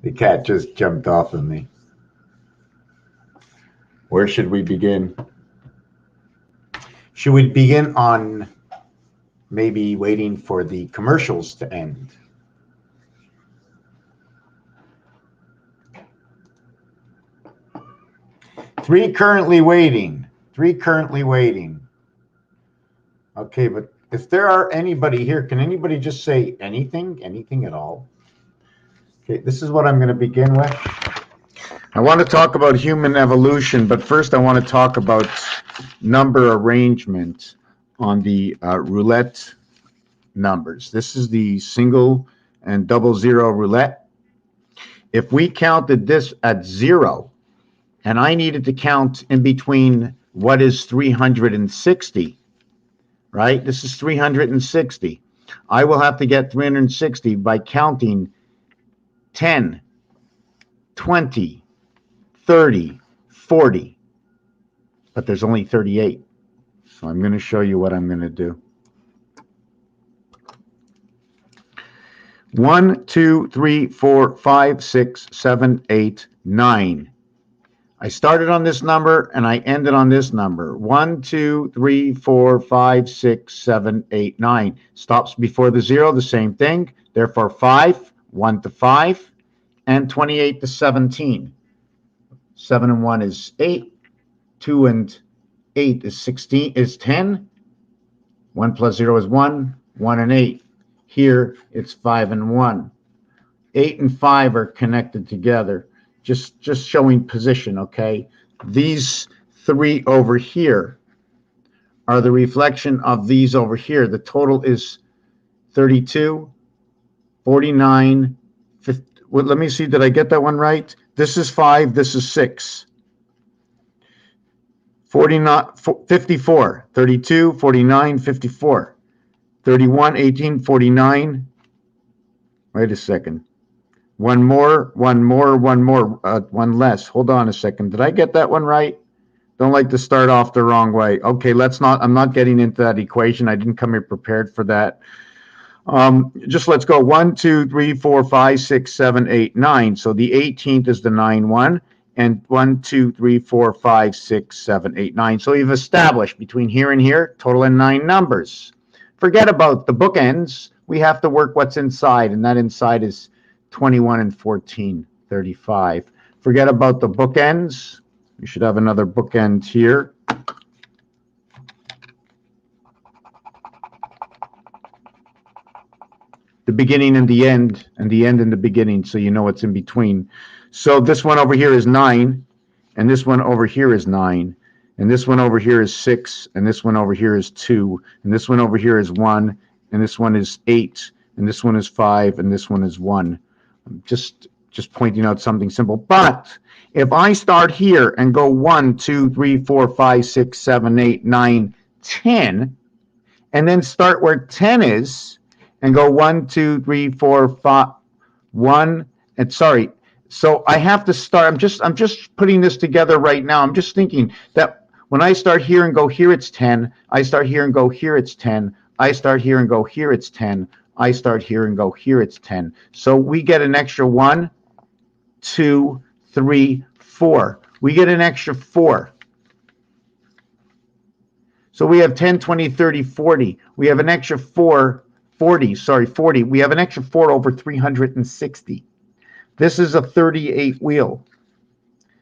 The cat just jumped off of me. Where should we begin? Should we begin on maybe waiting for the commercials to end? Three currently waiting. Three currently waiting. Okay, but if there are anybody here, can anybody just say anything? Anything at all? Okay, this is what I'm going to begin with. I want to talk about human evolution, but first I want to talk about number arrangement on the roulette numbers. This is the single and double zero roulette. If we counted this at 0, and I needed to count in between what is 360, right? This is 360. I will have to get 360 by counting 10, 20, 30, 40. But there's only 38. So I'm going to show you what I'm going to do. 1, 2, 3, 4, 5, 6, 7, 8, 9. I started on this number and I ended on this number. 1, 2, 3, 4, 5, 6, 7, 8, 9. Stops before the 0, the same thing. Therefore, 5, 1 to 5, and 28 to 17. 7 and 1 is 8. 2 and 8 is 16, is 10. 1 plus 0 is 1. 1 and 8. Here, it's 5 and 1. 8 and 5 are connected together. Just showing position, okay? These three over here are the reflection of these over here. The total is 32, 49, 50. Well, let me see, did I get that one right? This is 5, this is 6. 49, 54, 32, 49, 54. 31, 18, 49. Wait a second. One more, one less. Hold on a second. Did I get that one right? Don't like to start off the wrong way. Okay, I'm not getting into that equation. I didn't come here prepared for that. Just let's go. 1, 2, 3, 4, 5, 6, 7, 8, 9. So the 18th is the 9-1. And 1, 2, 3, 4, 5, 6, 7, 8, 9. So we've established between here and here, total of 9 numbers. Forget about the bookends. We have to work what's inside, and that inside is 21 and 14, 35. Forget about the bookends. We should have another bookend here. The beginning and the end and the beginning, so you know what's in between. So this one over here is 9, and this one over here is 9, and this one over here is 6, and this one over here is 2, and this one over here is 1, and this one is 8, and this one is 5, and this one is 1. I'm just pointing out something simple. But if I start here and go 1, 2, 3, 4, 5, 6, 7, 8, 9, 10, and then start where 10 is and go 1, 2, 3, 4, 5, 1, and sorry. So I have to start, I'm just putting this together right now. I'm just thinking that when I start here and go here, it's 10. I start here and go here, it's 10. I start here and go here, it's 10. I start here and go here, it's 10. So we get an extra 1, 2, 3, 4. We get an extra 4. So we have 10, 20, 30, 40. We have an extra 40. We have an extra 4 over 360. This is a 38 wheel.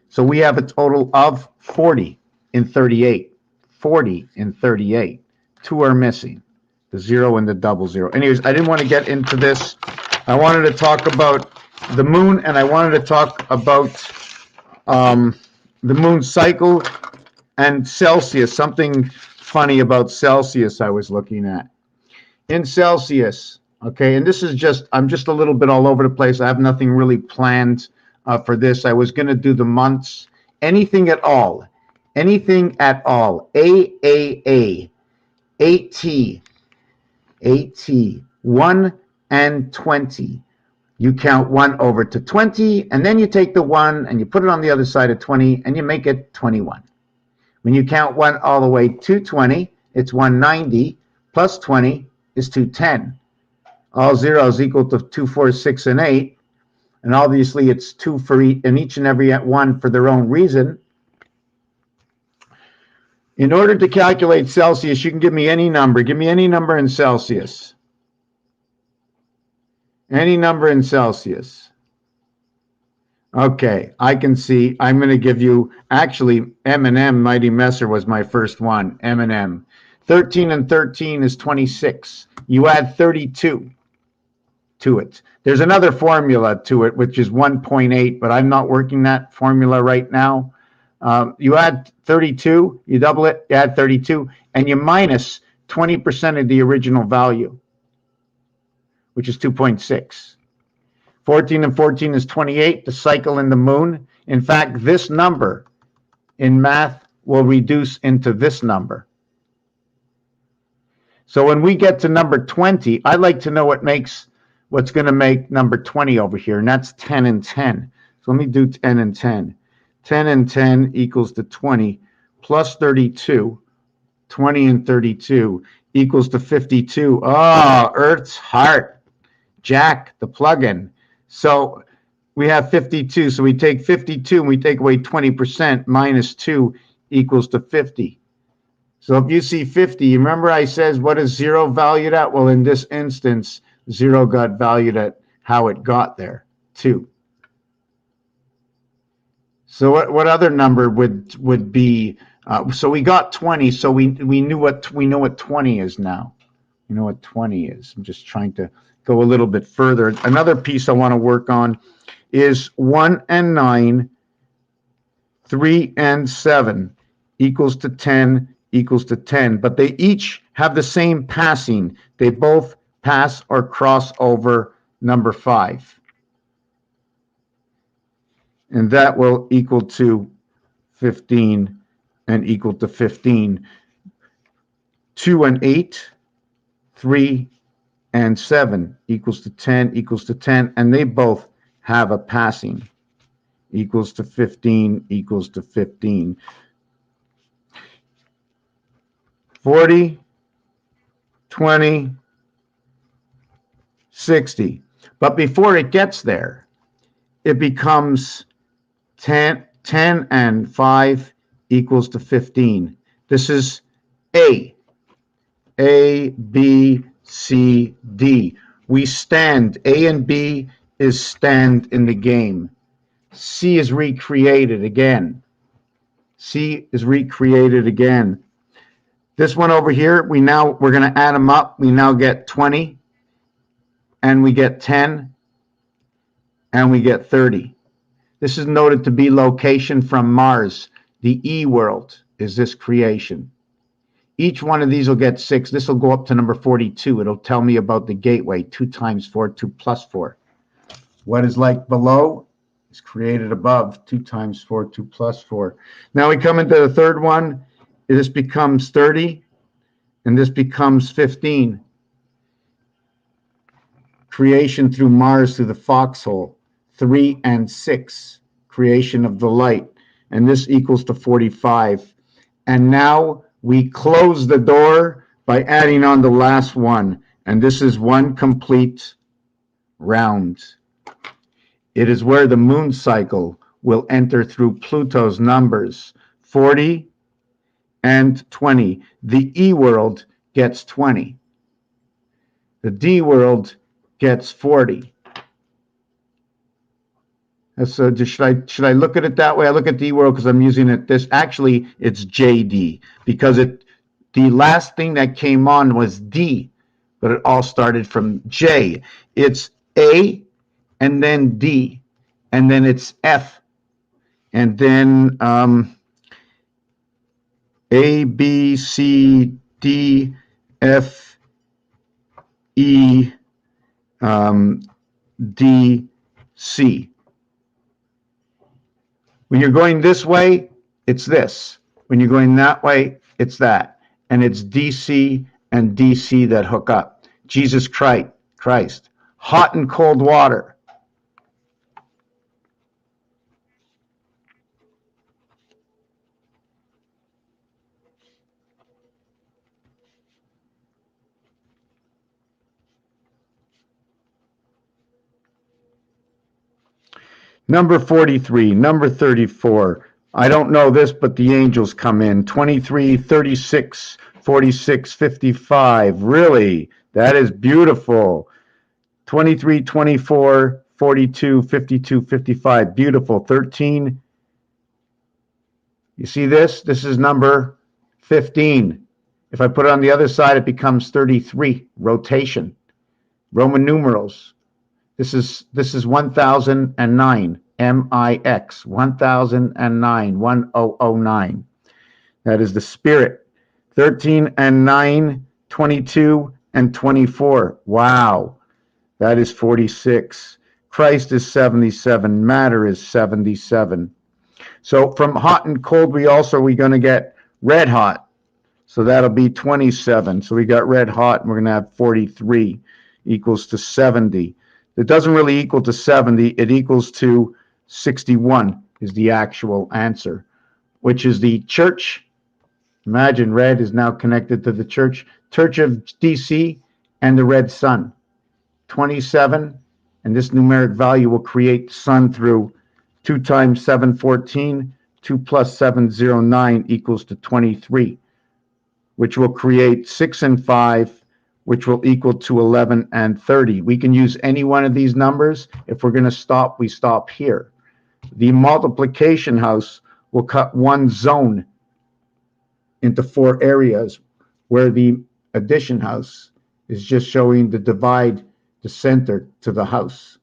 So we have a total of 40 in 38. 40 in 38. 2 are missing. The 0 and the double 0. Anyways, I didn't want to get into this. I wanted to talk about the moon, and I wanted to talk about the moon cycle and Celsius. Something funny about Celsius I was looking at. In Celsius, okay, and this is I'm just a little bit all over the place. I have nothing really planned for this. I was going to do the months, anything at all. Anything at all. AAA, AT, 1 and 20. You count 1 over to 20, and then you take the 1 and you put it on the other side of 20, and you make it 21. When you count 1 all the way to 20, it's 190, plus 20 is 210. All zeros equal to 2, 4, 6, and 8. And obviously it's 2 for each, and each and every one for their own reason. In order to calculate Celsius, you can give me any number. Give me any number in Celsius. Any number in Celsius. Okay, I can see. I'm going to give you, actually, M&M, Mighty Messer was my first one, M&M. 13 and 13 is 26. You add 32 to it. There's another formula to it, which is 1.8, but I'm not working that formula right now. You add 32, you double it, you add 32, and you minus 20% of the original value, which is 2.6. 14 and 14 is 28, the cycle in the moon. In fact, this number in math will reduce into this number. So when we get to number 20, I'd like to know what's going to make number 20 over here, and that's 10 and 10. So let me do 10 and 10. 10 and 10 equals to 20 plus 32. 20 and 32 equals to 52. Oh, Earth's heart. Jack, the plug-in. So we have 52. So we take 52 and we take away 20%. Minus 2 equals to 50. So if you see 50, remember I says what is 0 valued at? Well, in this instance, 0 got valued at how it got there, 2. So what other number would be? So we got 20. So we know what 20 is now. You know what 20 is. I'm just trying to go a little bit further. Another piece I want to work on is 1 and 9, 3 and 7 equals to 10 equals to 10. But they each have the same passing. They both pass or cross over number 5. And that will equal to 15 and equal to 15. 2 and 8, 3 and 7 equals to 10 equals to 10. And they both have a passing. Equals to 15 equals to 15. 40, 20, 60. But before it gets there, it becomes 10 and 5 equals to 15. This is A, B, C, D. We stand. A and B is stand in the game. C is recreated again. C is recreated again. This one over here, we're going to add them up. We now get 20, and we get 10, and we get 30. This is noted to be location from Mars. The E world is this creation. Each one of these will get 6. This will go up to number 42. It'll tell me about the gateway, 2 times 4, 2 plus 4. What is like below is created above, 2 times 4, 2 plus 4. Now we come into the third one. This becomes 30, and this becomes 15. Creation through Mars through the foxhole, 3 and 6. Creation of the light, and this equals to 45. And now we close the door by adding on the last one, and this is one complete round. It is where the moon cycle will enter through Pluto's numbers, 40 and 20. The E world gets 20. The D world gets 40. So should I look at it that way? I look at D world because I'm using it this. Actually, it's JD because the last thing that came on was D, but it all started from J. It's A, and then D, and then it's F, and then A, B, C, D, F, E, D, C. When you're going this way, it's this. When you're going that way, it's that. And it's DC and DC that hook up. Jesus Christ. Hot and cold water. Number 43, number 34. I don't know this, but the angels come in. 23, 36, 46, 55. Really? That is beautiful. 23, 24, 42, 52, 55. Beautiful. 13. You see this? This is number 15. If I put it on the other side, it becomes 33. Rotation. Roman numerals. This is 1009. MIX 1009 1009. That is the spirit. 13 and 9, 22 and 24. Wow. That is 46. Christ is 77. Matter is 77. So from hot and cold, we're going to get red hot. So that'll be 27. So we got red hot, and we're going to have 43 equals to 70. It doesn't really equal to 70. It equals to 61 is the actual answer, which is the church. Imagine red is now connected to the church of DC and the red sun. 27, and this numeric value will create sun through 2 times 714. 2 plus 709 equals to 23, which will create 6 and 5, which will equal to 11 and 30. We can use any one of these numbers. If we're going to stop, we stop here. The multiplication house will cut one zone into 4 areas, where the addition house is just showing the divide, the center to the house.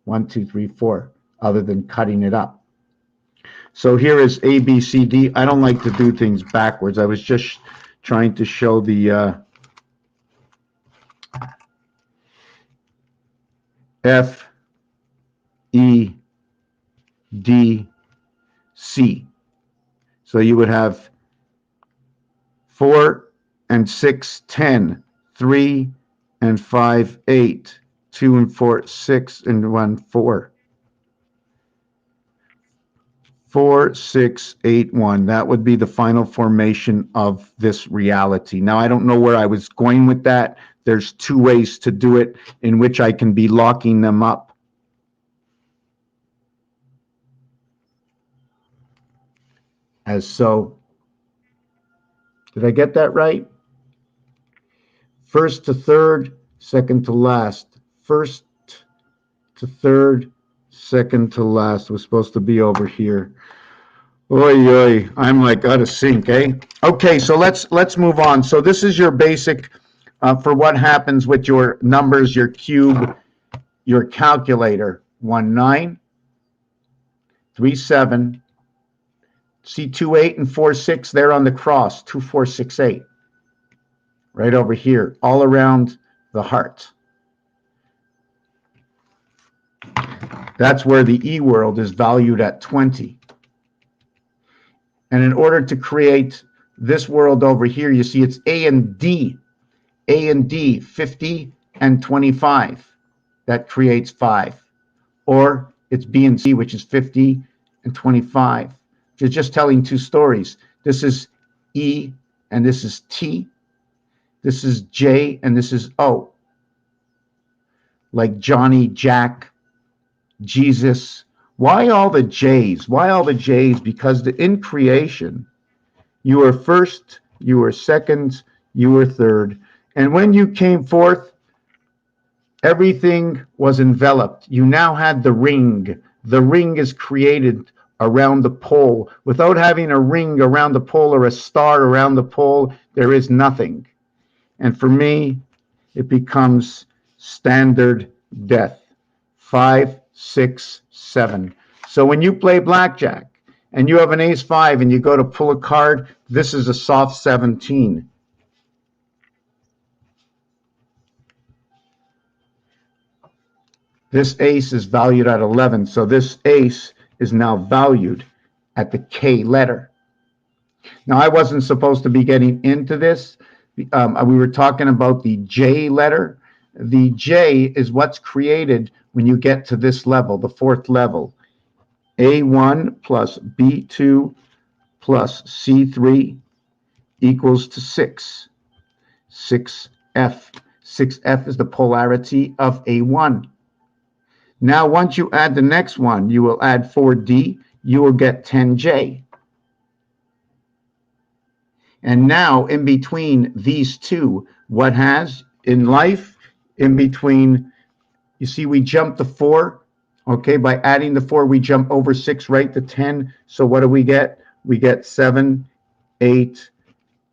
1, 2, 3, 4, other than cutting it up. So here is A, B, C, D. I don't like to do things backwards. I was just trying to show the F, E, D, C. So you would have 4 and 6, 10, 3 and 5, 8, 2 and 4, 6 and 1, 4. 4, 6, 8, 1. That would be the final formation of this reality. Now, I don't know where I was going with that. There's 2 ways to do it in which I can be locking them up. As so. Did I get that right? First to third, second to last. First to third, second to last was supposed to be over here. Oy, oy, I'm like out of sync, eh? Okay, so let's move on. So this is your basic for what happens with your numbers, your cube, your calculator. 1, 9, 3, 7. See 2, 8, and 4, 6 there on the cross. 2, 4, 6, 8. Right over here, all around the heart. That's where the E world is valued at 20. And in order to create this world over here, you see it's A and D. A and D, 50 and 25. That creates 5. Or it's B and C, which is 50 and 25. You're just telling 2 stories. This is E and this is T. This is J and this is O. Like Johnny, Jack, Jesus. Why all the J's? Why all the J's? Because in creation, you were first, you were second, you were third. And when you came forth, everything was enveloped. You now had the ring. The ring is created around the pole. Without having a ring around the pole or a star around the pole, there is nothing. And for me, it becomes standard death. 5, 6, 7. So when you play blackjack and you have an ace 5 and you go to pull a card, this is a soft 17. This ace is valued at 11, so this ace is now valued at the K letter. Now, I wasn't supposed to be getting into this. We were talking about the J letter. The J is what's created when you get to this level, the 4th level. A1 plus B2 plus C3 equals to 6. 6F. 6F is the polarity of A1. Now, once you add the next one, you will add 4D, you will get 10J. And now, in between these two, what has in life, in between, you see, we jump the 4, okay? By adding the 4, we jump over 6 right to 10. So what do we get? We get 7, 8,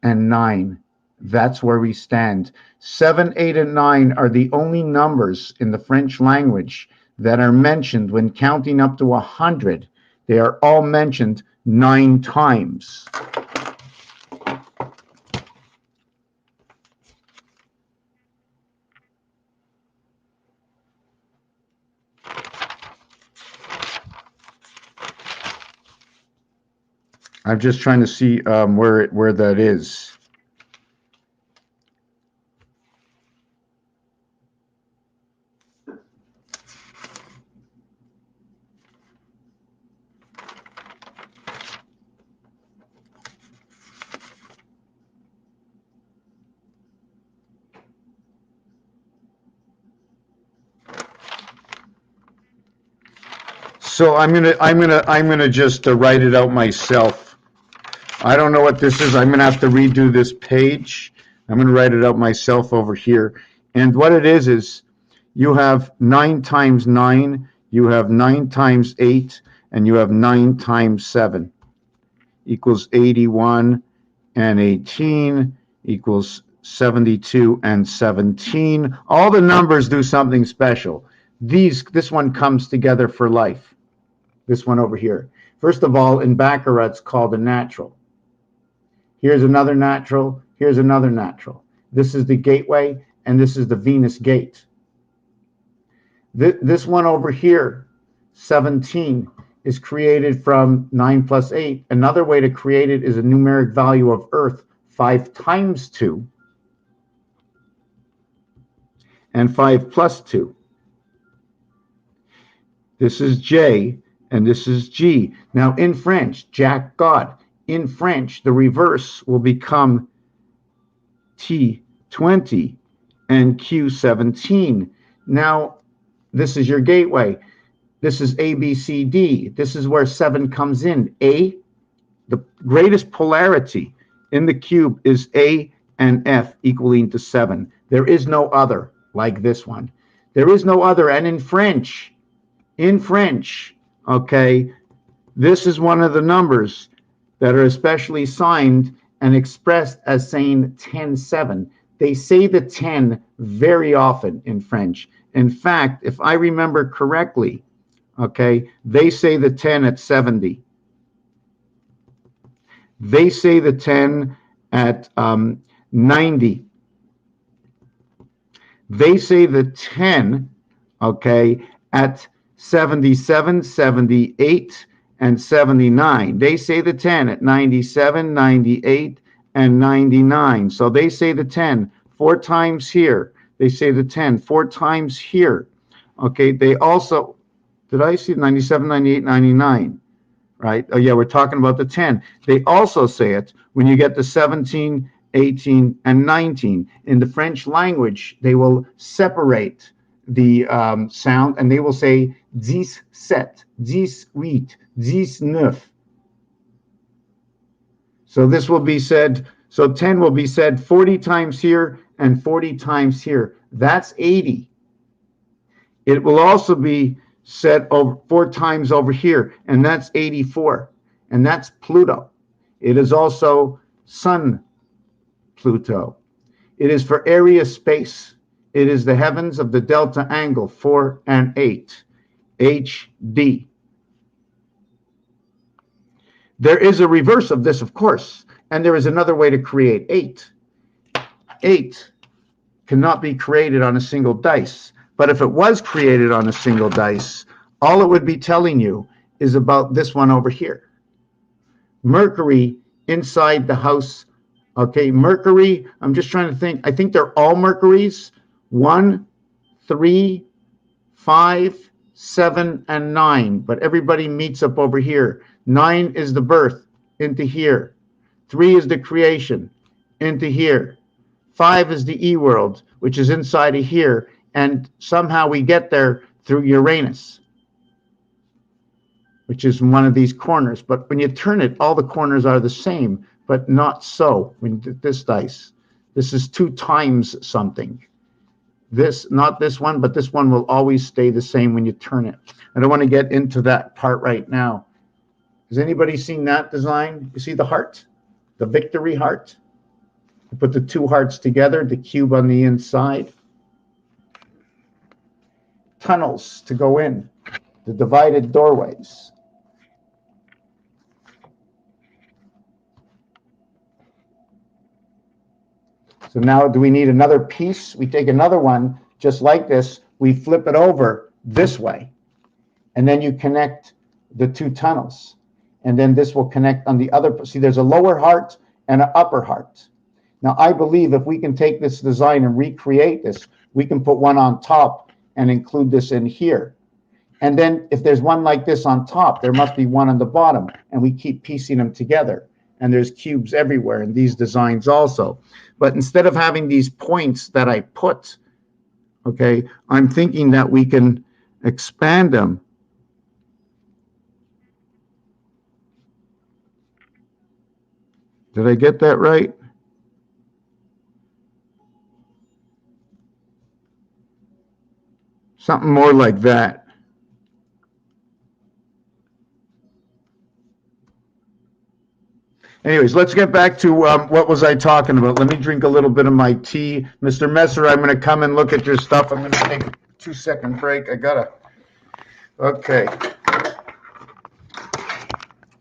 and 9. That's where we stand. 7, 8, and 9 are the only numbers in the French language that are mentioned when counting up to 100. They are all mentioned 9 times. I'm just trying to see where that is. So I'm gonna just write it out myself. I don't know what this is. I'm gonna have to redo this page. I'm gonna write it out myself over here. And what it is you have 9 times 9, you have 9 times 8, and you have 9 times 7 equals 81, and 18 equals 72 and 17. All the numbers do something special. This one comes together for life. This one over here. First of all, in Baccarat, it's called a natural. Here's another natural. Here's another natural. This is the gateway, and this is the Venus gate. This one over here, 17, is created from 9 plus 8. Another way to create it is a numeric value of Earth, 5 times 2, and 5 plus 2. This is J, and this is G. Now, in French, Jack God. In French, the reverse will become T20 and Q17. Now, this is your gateway. This is A, B, C, D. This is where 7 comes in. A, the greatest polarity in the cube is A and F equaling to 7. There is no other like this one. There is no other. And in French, okay, this is one of the numbers that are especially signed and expressed as saying 10-7. They say the 10 very often in French. In fact, if I remember correctly, okay, they say the 10 at 70. They say the 10 at 90. They say the 10, okay, at 77, 78, and 79. They say the 10 at 97, 98, and 99. So they say the 10 4 times here. They say the 10 4 times here. Okay, they also, did I see 97, 98, 99? Right? Oh, yeah, we're talking about the 10. They also say it when you get the 17, 18, and 19. In the French language, they will separate the sound, and they will say 17, 18, 19. So this will be said, so 10 will be said 40 times here and 40 times here. That's 80. It will also be said over 4 times over here, and that's 84. And that's Pluto. It is also Sun Pluto. It is for area space. It is the heavens of the delta angle 4 and 8, HD. There is a reverse of this, of course, and there is another way to create 8. 8 cannot be created on a single dice, but if it was created on a single dice, all it would be telling you is about this one over here. Mercury inside the house. Okay, Mercury, I'm just trying to think. I think they're all Mercuries. 1, 3, 5, 7, and 9. But everybody meets up over here. 9 is the birth into here. 3 is the creation into here. 5 is the E-world, which is inside of here. And somehow we get there through Uranus, which is one of these corners. But when you turn it, all the corners are the same, but not so. When this dice, this is 2 times something. This, not this one, but this one will always stay the same when you turn it. I don't want to get into that part right now. Has anybody seen that design? You see the heart, the victory heart? You put the 2 hearts together, the cube on the inside. Tunnels to go in, the divided doorways. So now do we need another piece? We take another one just like this, we flip it over this way, and then you connect the 2 tunnels. And then this will connect on the other. See, there's a lower heart and an upper heart. Now, I believe if we can take this design and recreate this, we can put one on top and include this in here. And then if there's one like this on top, there must be one on the bottom, and we keep piecing them together. And there's cubes everywhere in these designs also. But instead of having these points that I put, okay, I'm thinking that we can expand them. Did I get that right? Something more like that. Anyways, let's get back to what was I talking about. Let me drink a little bit of my tea. Mr. Messer, I'm going to come and look at your stuff. I'm going to take a 2-second break. I got to. Okay.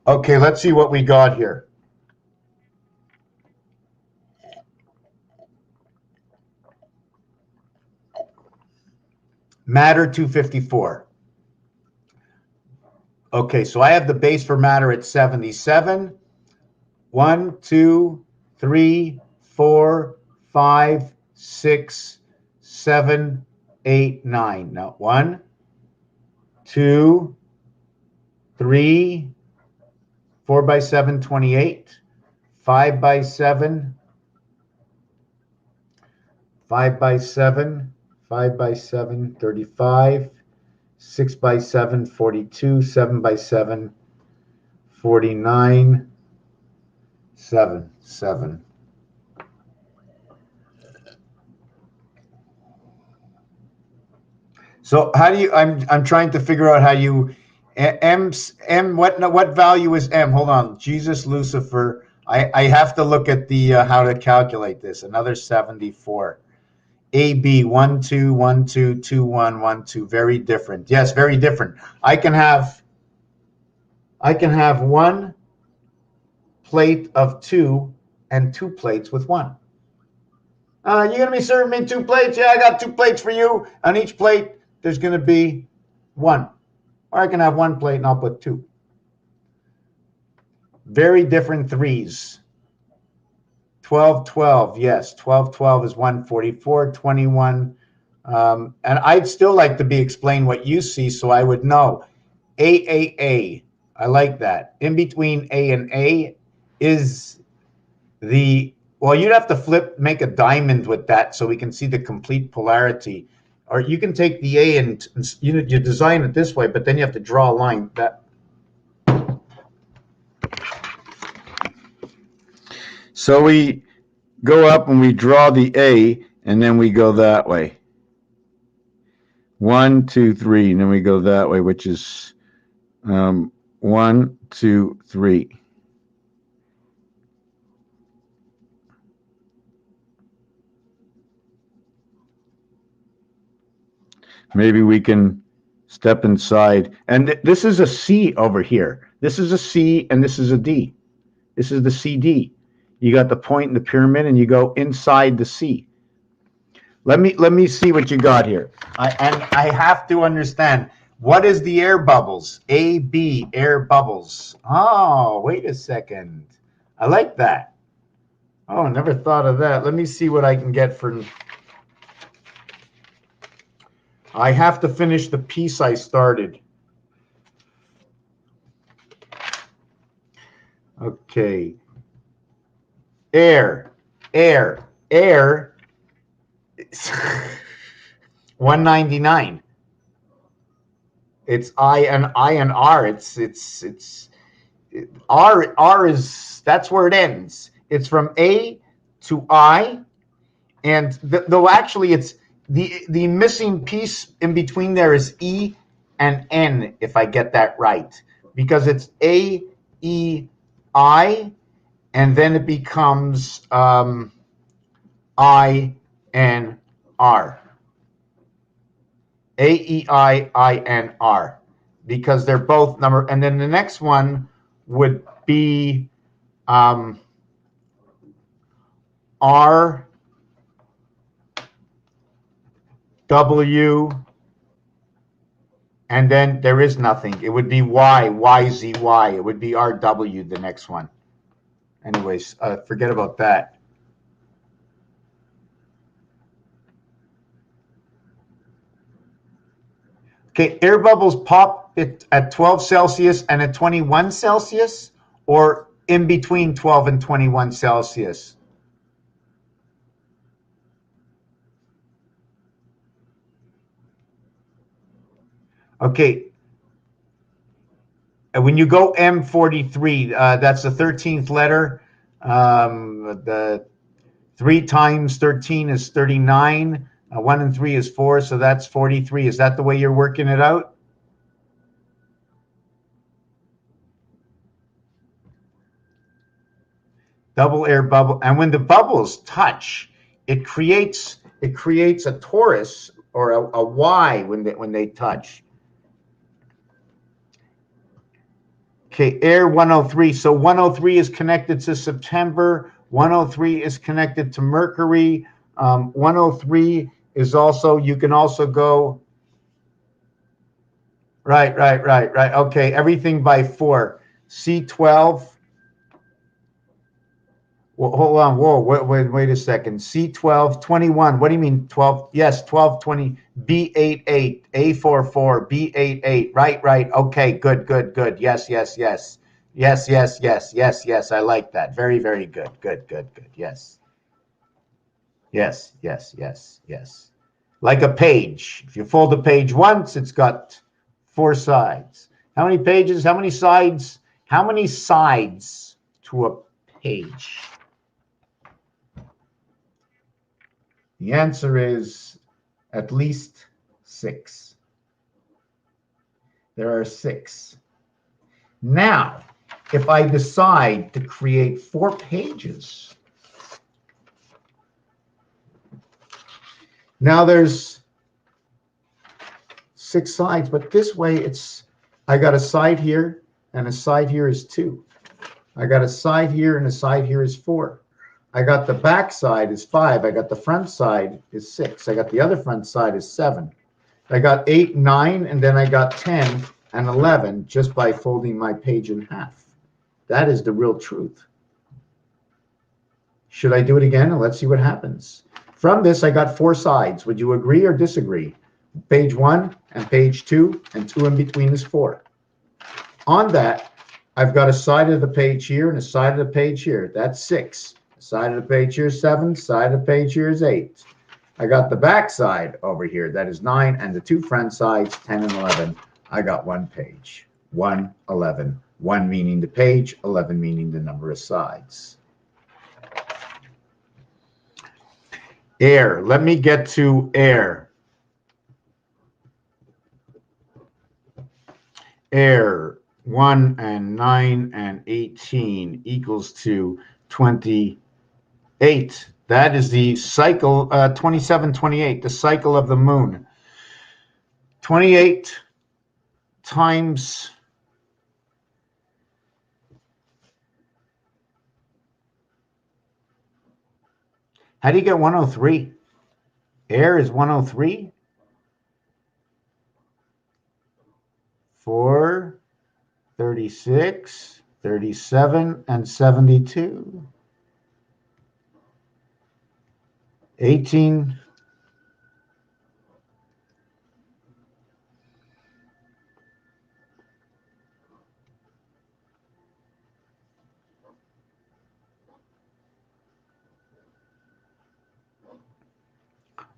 Okay, let's see what we got here. Matter 254. Okay, so I have the base for matter at 77. 1, 2, 3, 4, 5, 6, 7, 8, 9. Now, 1, 2, 3, 4 by 7, 28. 5 by 7, 5 by 7, 5 by 7, 35. 6 by 7, 42. 7 by 7, 49. 7, 7. So how do you? I'm trying to figure out how you. M. What value is M? Hold on. Jesus, Lucifer. I have to look at the how to calculate this. Another 74. AB 1 2 1 2 2 1 1 2. Very different. Yes, very different. I can have 1 plate of 2 and 2 plates with 1. You're gonna be serving me 2 plates? Yeah, I got 2 plates for you. On each plate, there's gonna be 1. Or I can have 1 plate and I'll put 2. Very different threes. 12, 12, yes. 12, 12 is 144, 21. And I'd still like to be explained what you see so I would know. AAA. I like that. In between A and A is the, well, you'd have to make a diamond with that so we can see the complete polarity. Or you can take the A and you design it this way, but then you have to draw a line. So we go up and we draw the A, and then we go that way. 1, 2, 3, and then we go that way, which is 1, 2, 3. Maybe we can step inside. And this is a C over here. This is a C, and this is a D. This is the CD. You got the point in the pyramid, and you go inside the C. Let me see what you got here. I have to understand, what is the air bubbles? A, B, air bubbles. Oh, wait a second. I like that. Oh, never thought of that. Let me see what I can get for... I have to finish the piece I started. Okay. Air. 199. It's I and R. R is, that's where it ends. It's from A to I, and though actually it's the missing piece in between there is E and N, if I get that right, because it's A E I, and then it becomes I N R. A E I N R, because they're both number, and then the next one would be R W, and then there is nothing. It would be Y Z Y. It would be R W, the next one. Anyways, forget about that. Okay, air bubbles pop at 12 Celsius and at 21 Celsius, or in between 12 and 21 Celsius? Okay, when you go M43, that's the 13th letter. The 3 times 13 is 39. 1 and 3 is 4, so that's 43. Is that the way you're working it out? Double air bubble. And when the bubbles touch, it creates a torus, or a Y when they touch. Okay, air 103. So 103 is connected to September. 103 is connected to Mercury. 103 is also, you can also go, right. Okay, everything by 4. C12. Well, hold on. Whoa, wait a second. C12, 21. What do you mean 12? Yes, 12, 20. B88, A44, B88. Right. Okay, good. Yes. Yes. I like that. Very good. Good. Yes. Yes. Like a page. If you fold a page once, it's got 4 sides. How many pages? How many sides? How many sides to a page? The answer is at least 6. There are 6. Now, if I decide to create 4 pages, now there's 6 sides, but this way I got a side here, and a side here is 2. I got a side here, and a side here is 4. I got the back side is 5. I got the front side is 6. I got the other front side is 7. I got 8, 9, and then I got 10 and 11 just by folding my page in half. That is the real truth. Should I do it again? And let's see what happens. From this, I got 4 sides. Would you agree or disagree? Page 1 and page 2, and 2 in between is 4. On that, I've got a side of the page here and a side of the page here. That's 6. A side of the page here is 7. Side of the page here is 8. I got the back side over here. That is 9. And the 2 front sides, 10 and 11. I got 1 page. 1, 11. 1 meaning the page, 11 meaning the number of sides. Air. Let me get to air. Air. 1 and 9 and 18 equals to 28. That is the cycle, 27, 28, the cycle of the moon. 28 times how do you get 103? Air is 103? 4, 36, 37, and 72. 18.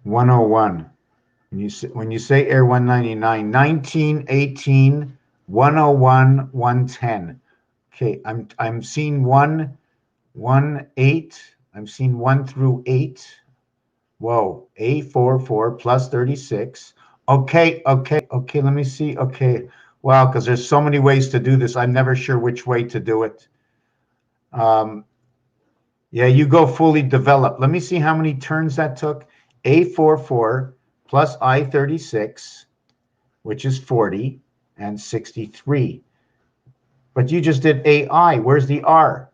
$101. When you say air 199, 19, 18, 101, 110. Okay, I'm seeing 8. I'm seeing 1 through 8. Whoa, A44 plus 36. Okay, let me see. Okay, wow, because there's so many ways to do this. I'm never sure which way to do it. Yeah, you go fully developed. Let me see how many turns that took. A44 plus I36, which is 40, and 63. But you just did AI. Where's the R?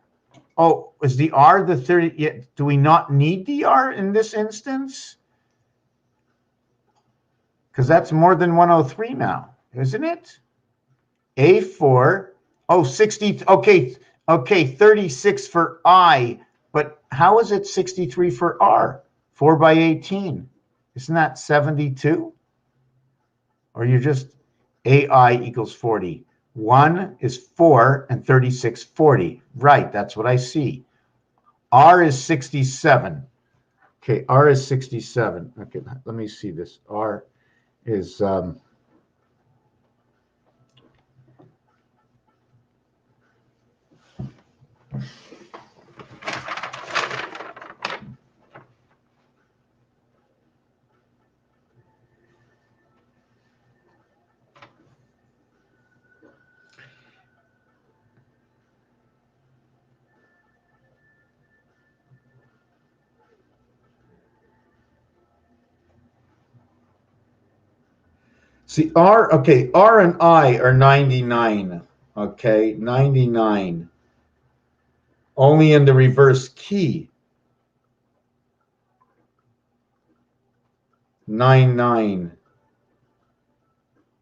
Oh, is the R the 30? Yeah, do we not need the R in this instance? Because that's more than 103 now, isn't it? A4, oh, 60, okay, 36 for I, but how is it 63 for R? 4 by 18. Isn't that 72? Or you just AI equals 40. 1 is 4 and 36, 40. Right, that's what I see. R is 67. Okay, R is 67. Okay, let me see this. R is see, R and I are 99. Okay, 99. Only in the reverse key. 99.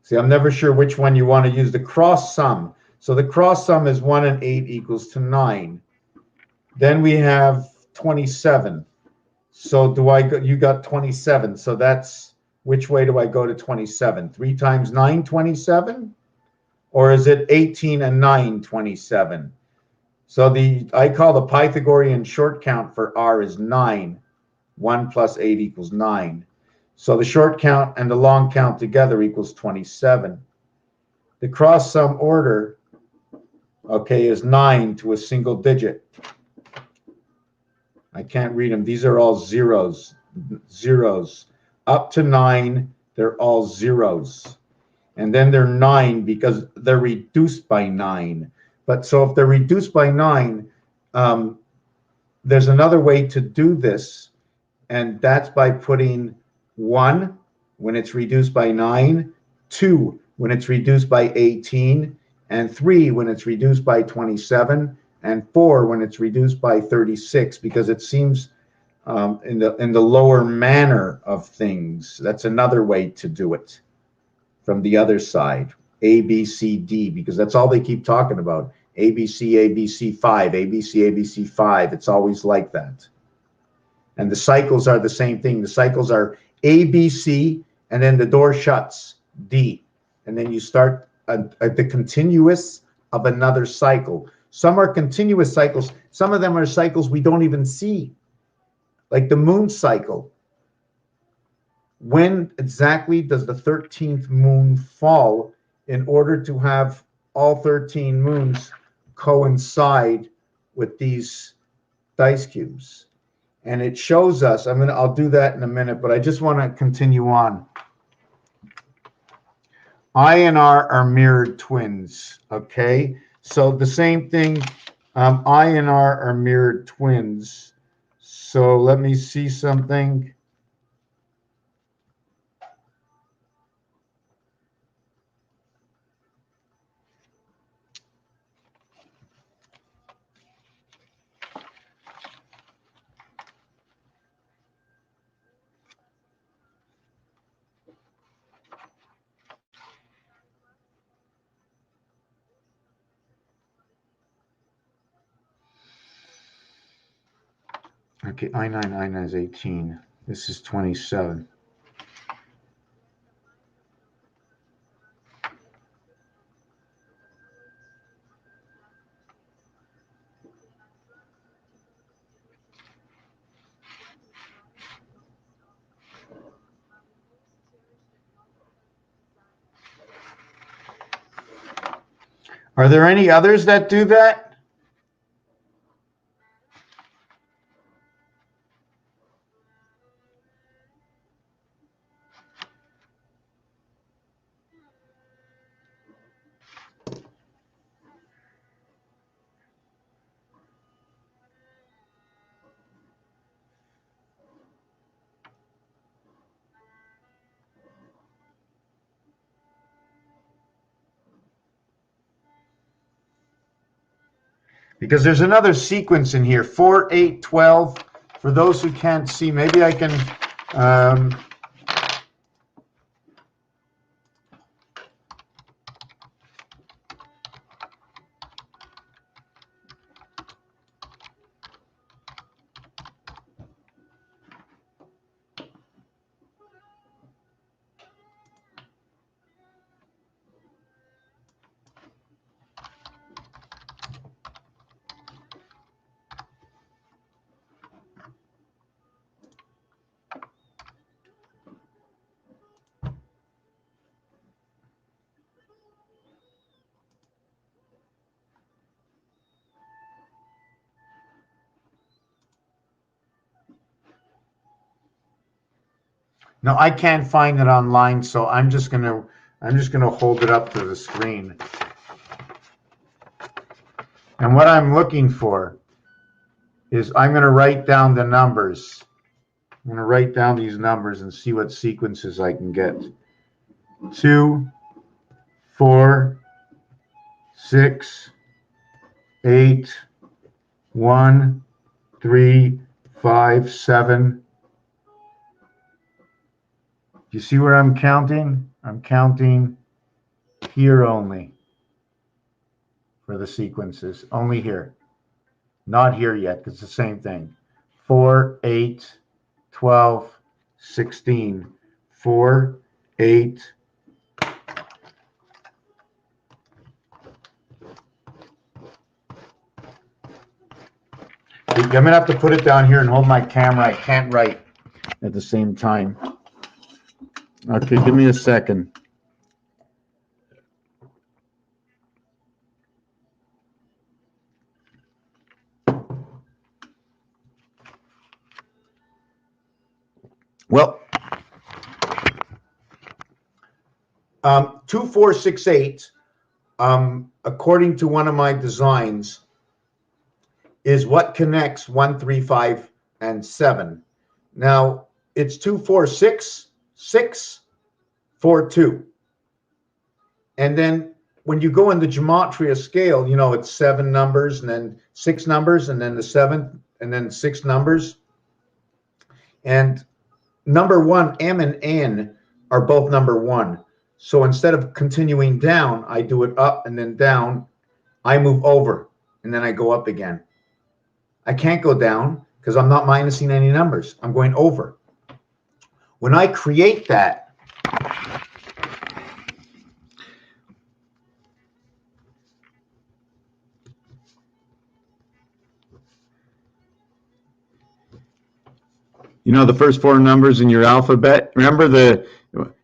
See, I'm never sure which one you want to use. The cross sum. So the cross sum is 1 and 8 equals to 9. Then we have 27. So you got 27. So that's, which way do I go to 27? 3 times 9, 27? Or is it 18 and 9, 27? So I call the Pythagorean short count for R is 9. 1 plus 8 equals 9. So the short count and the long count together equals 27. The cross sum order, okay, is 9 to a single digit. I can't read them. These are all zeros. Zeros. Up to 9, they're all zeros. And then they're 9 because they're reduced by 9. But so if they're reduced by 9, there's another way to do this, and that's by putting 1 when it's reduced by 9, 2 when it's reduced by 18, and 3 when it's reduced by 27, and 4 when it's reduced by 36, because it seems in the lower manner of things. That's another way to do it from the other side. A, B, C, D, because that's all they keep talking about. ABC, ABC 5, ABC, ABC 5. It's always like that. And the cycles are the same thing. The cycles are A, B, C, and then the door shuts, D. And then you start the continuous of another cycle. Some are continuous cycles. Some of them are cycles we don't even see, like the moon cycle. When exactly does the 13th moon fall in order to have all 13 moons coincide with these dice cubes? And it shows us, I'll do that in a minute, but I just want to continue on. I and R are mirrored twins, okay? So the same thing, I and R are mirrored twins. So let me see something. Okay, I9 is 18. This is 27. Are there any others that do that? Because there's another sequence in here, 4, 8, 12. For those who can't see, maybe I can... No, I can't find it online, so I'm just gonna hold it up to the screen. And what I'm looking for is I'm gonna write down the numbers. I'm gonna write down these numbers and see what sequences I can get. 2, 4, 6, 8, 1, 3, 5, 7. Do you see where I'm counting? I'm counting here only for the sequences. Only here. Not here yet, because it's the same thing. 4, 8, 12, 16. 4, 8. I'm going to have to put it down here and hold my camera. I can't write at the same time. Okay, give me a second. Well, 2, 4, 6, 8, according to one of my designs, is what connects 1, 3, 5, and 7. Now, it's 2, 4, 6, 6, 4, 2. And then when you go in the Gematria scale, you know, it's 7 numbers and then 6 numbers and then the 7th and then 6 numbers. And number 1, M and N are both number 1. So instead of continuing down, I do it up and then down. I move over and then I go up again. I can't go down because I'm not minusing any numbers. I'm going over. When I create that, you know, the first 4 numbers in your alphabet, remember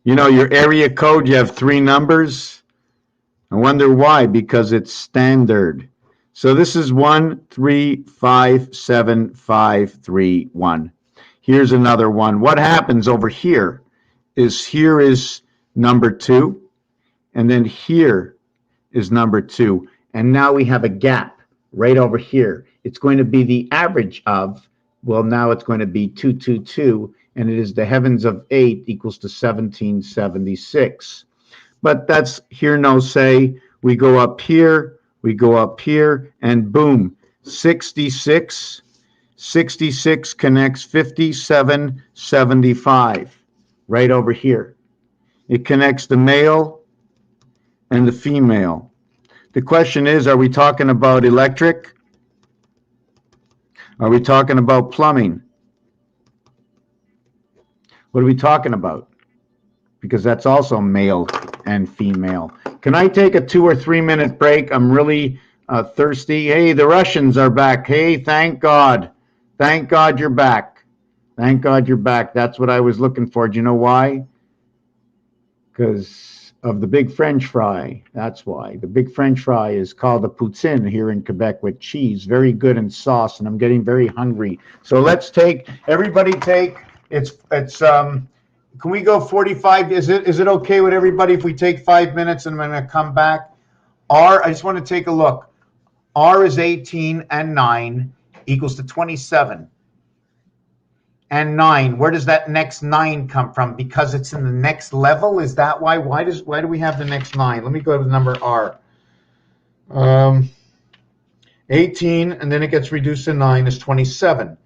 your area code, you have 3 numbers. I wonder why, because it's standard. So this is 1, 3, 5, 7, 5, 3, 1. Here's another one. What happens over here is number 2, and then here is number 2. And now we have a gap right over here. It's going to be the average of, well, now it's going to be 2, 2, 2, and it is the heavens of 8 equals to 1776. But that's here no say. We go up here, and boom, 66. 66 connects 5775 right over here. It connects the male and the female. The question is, are we talking about electric? Are we talking about plumbing? What are we talking about? Because that's also male and female. Can I take a 2 or 3 minute break? I'm really thirsty. Hey, the Russians are back. Hey, thank God. Thank God you're back. Thank God you're back. That's what I was looking for. Do you know why? Because of the big French fry. That's why. The big French fry is called a poutine here in Quebec with cheese. Very good in sauce, and I'm getting very hungry. So let's everybody take, can we go 45? Is it okay with everybody if we take 5 minutes and I'm going to come back? I just want to take a look. R is 18 and 9 equals to 27. And 9, where does that next 9 come from? Because it's in the next level? Is that why? Why do we have the next 9? Let me go to the number R. 18, and then it gets reduced to 9 is 27.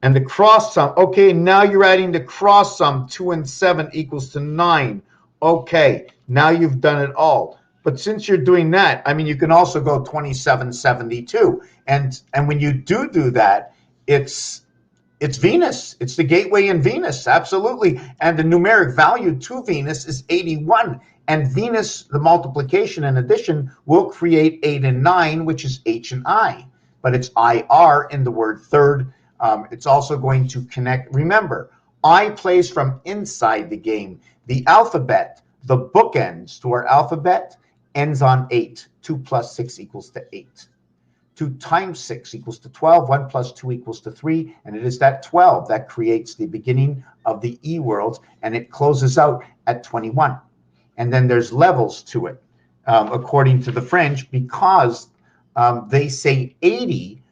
And the cross sum, okay, now you're adding the cross sum, 2 and 7 equals to 9. Okay, now you've done it all. But since you're doing that, I mean, you can also go 2772. And when you do that, it's Venus. It's the gateway in Venus, absolutely. And the numeric value to Venus is 81. And Venus, the multiplication and addition, will create 8 and 9, which is H and I. But it's IR in the word third. It's also going to connect. Remember, I plays from inside the game. The alphabet, the bookends to our alphabet, ends on 8. 2 plus 6 equals to 8. 2 times 6 equals to 12. 1 plus 2 equals to 3. And it is that 12 that creates the beginning of the E worlds, and it closes out at 21. And then there's levels to it, according to the French, because they say 80,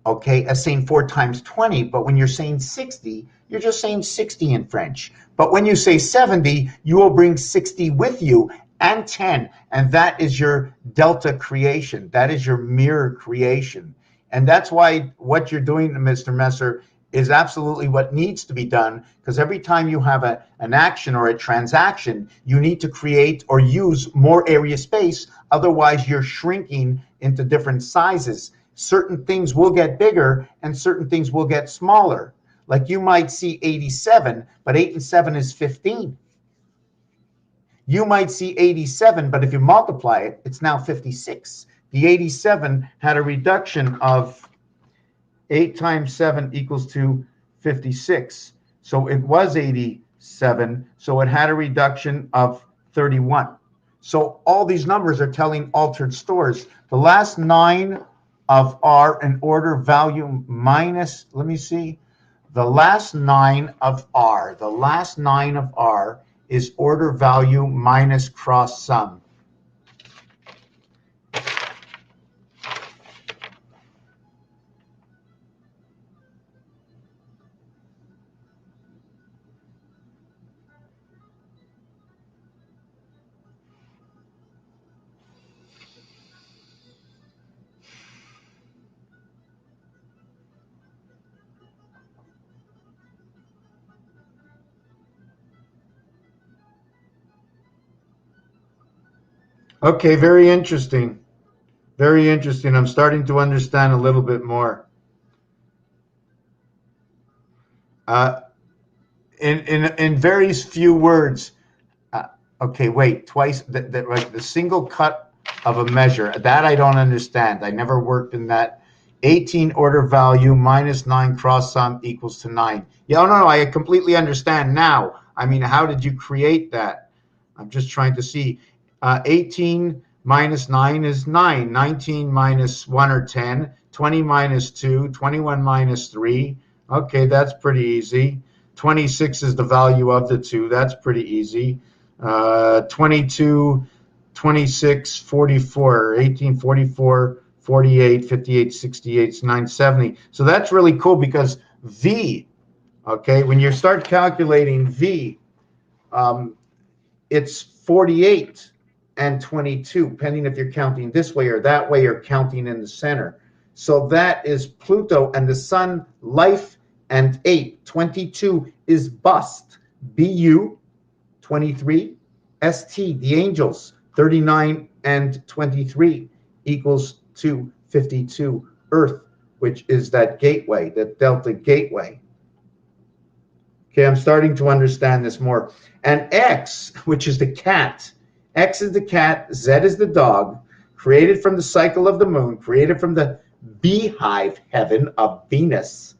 okay, as saying 4 times 20. But when you're saying 60, you're just saying 60 in French. But when you say 70, you will bring 60 with you, and 10, and that is your delta creation. That is your mirror creation. And that's why what you're doing, Mr. Messer, is absolutely what needs to be done, because every time you have an action or a transaction, you need to create or use more area space. Otherwise, you're shrinking into different sizes. Certain things will get bigger and certain things will get smaller. Like you might see 87, but 8 and 7 is 15. You might see 87, but if you multiply it, it's now 56. The 87 had a reduction of 8 times 7 equals to 56. So it was 87, so it had a reduction of 31. So all these numbers are telling altered stores. The last 9 of R in order value minus, let me see, the last 9 of R is order value minus cross sum. Okay, very interesting. Very interesting. I'm starting to understand a little bit more. Uh, in very few words. Okay, wait. Twice the single cut of a measure that I don't understand. I never worked in that. 18 order value minus 9 cross sum equals to 9. Yeah, no, I completely understand now. I mean, how did you create that? I'm just trying to see. 18 minus 9 is 9. 19 minus 1 or 10. 20 minus 2. 21 minus 3. Okay, that's pretty easy. 26 is the value of the 2. That's pretty easy. 22, 26, 44, 18, 44, 48, 58, 68, 970. So that's really cool because V, okay, when you start calculating V, it's 48 and 22, depending if you're counting this way or that way or counting in the center. So that is Pluto and the Sun, life and 8. 22 is bust, BU, 23, ST, the angels, 39 and 23 equals to 52, Earth, which is that gateway, that delta gateway. Okay, I'm starting to understand this more. And X, which is the cat, X is the cat, Z is the dog, created from the cycle of the moon, created from the beehive heaven of Venus.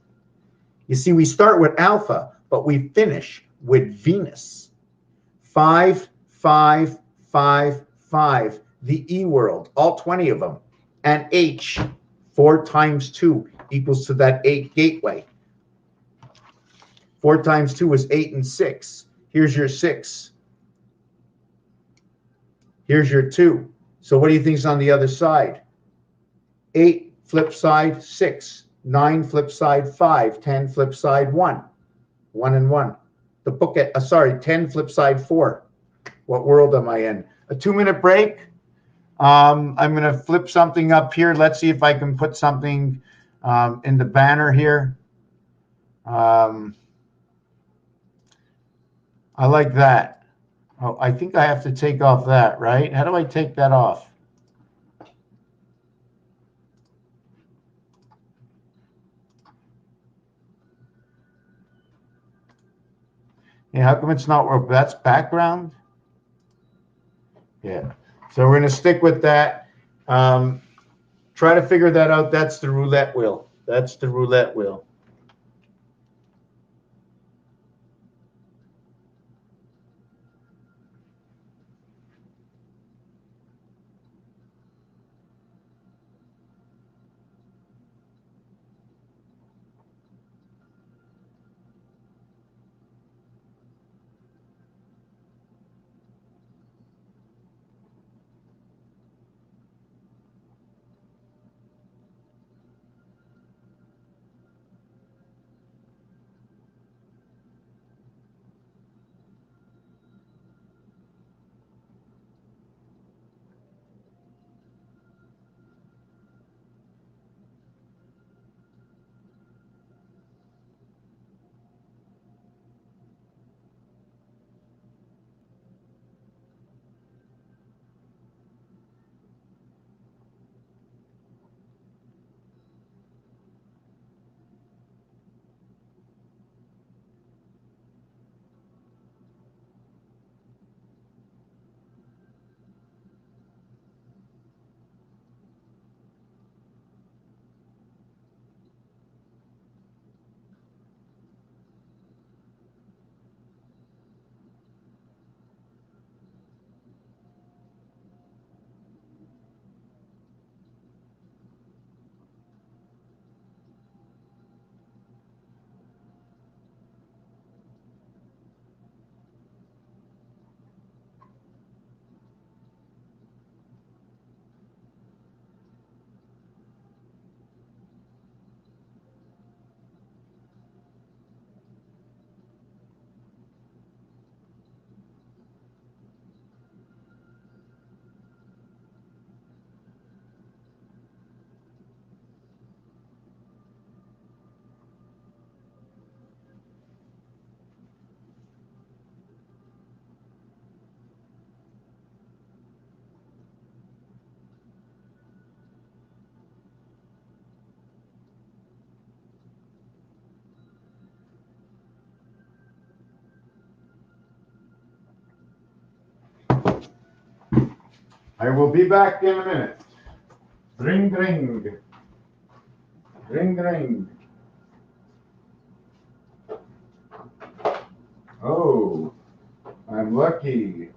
You see, we start with Alpha, but we finish with Venus. 5, 5, 5, 5. The E world, all 20 of them. And H, 4 times 2 equals to that 8 gateway. 4 times 2 is 8 and 6. Here's your 6. Here's your 2. So what do you think is on the other side? 8 flip side 6. 9 flip side 5. 10 flip side 1. 1 and 1. The book, 10 flip side 4. What world am I in? A 2-minute break. I'm going to flip something up here. Let's see if I can put something in the banner here. I like that. Oh, I think I have to take off that, right? How do I take that off? Yeah, how come it's not? That's background? Yeah. So we're going to stick with that. Try to figure that out. That's the roulette wheel. That's the roulette wheel. I will be back in a minute. Ring, ring. Ring, ring. Oh, I'm lucky.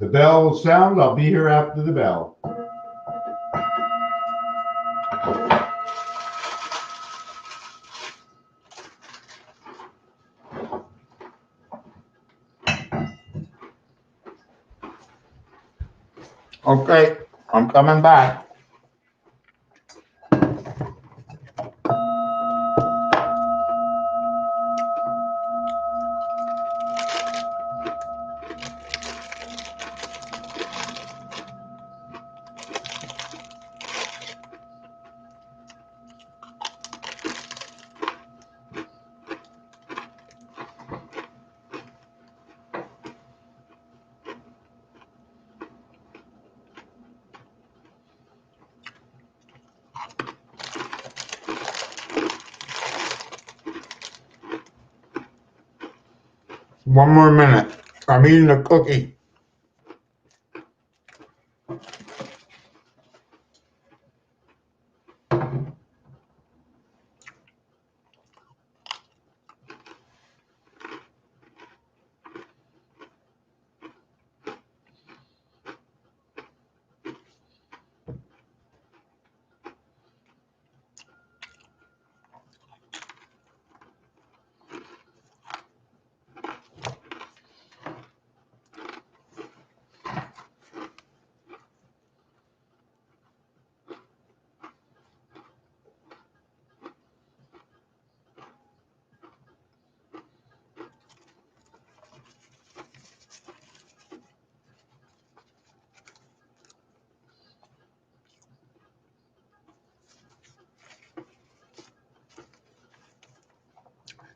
The bell will sound. I'll be here after the bell. Okay, I'm coming back. One more minute. I'm eating a cookie.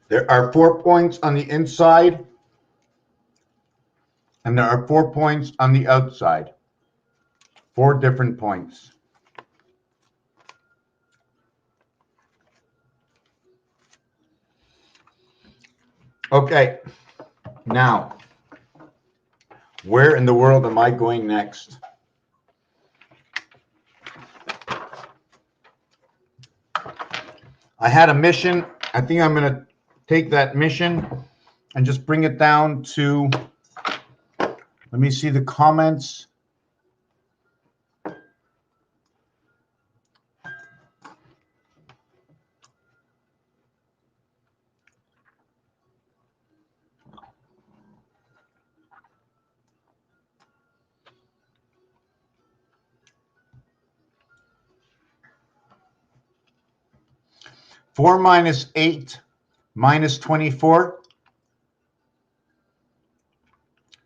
There are 4 points on the inside, and there are 4 points on the outside. 4 different points. Okay, now, where in the world am I going next? I had a mission. I think I'm going to take that mission and just bring it down to, let me see the comments. Four minus 8 minus 24.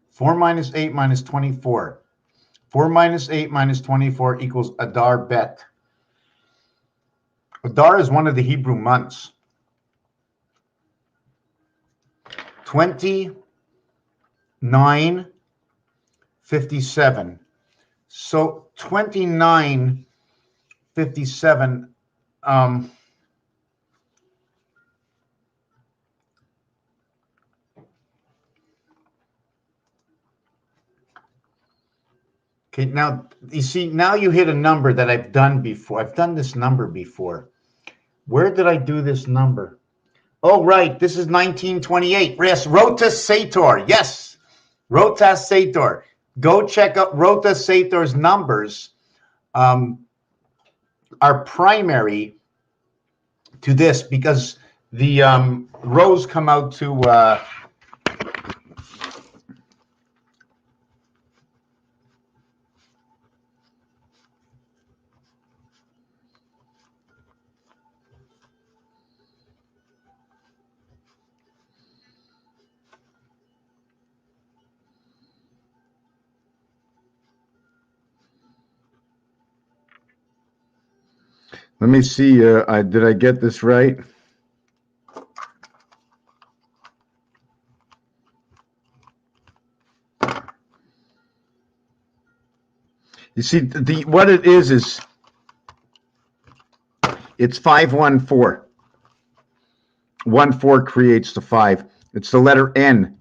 4 minus 8 minus 24. 4 minus 8 minus 24 equals Adar Bet. Adar is one of the Hebrew months. 29:57. So 29:57. Okay, now you see, now you hit a number that I've done before. I've done this number before. Where did I do this number? Oh, right. This is 1928. Yes, Rota Sator. Yes, Rota Sator. Go check out Rota Sator's numbers. Are primary to this because the rows come out to let me see, did I get this right? You see, what it is it's 514. 1 4 creates the 5. It's the letter N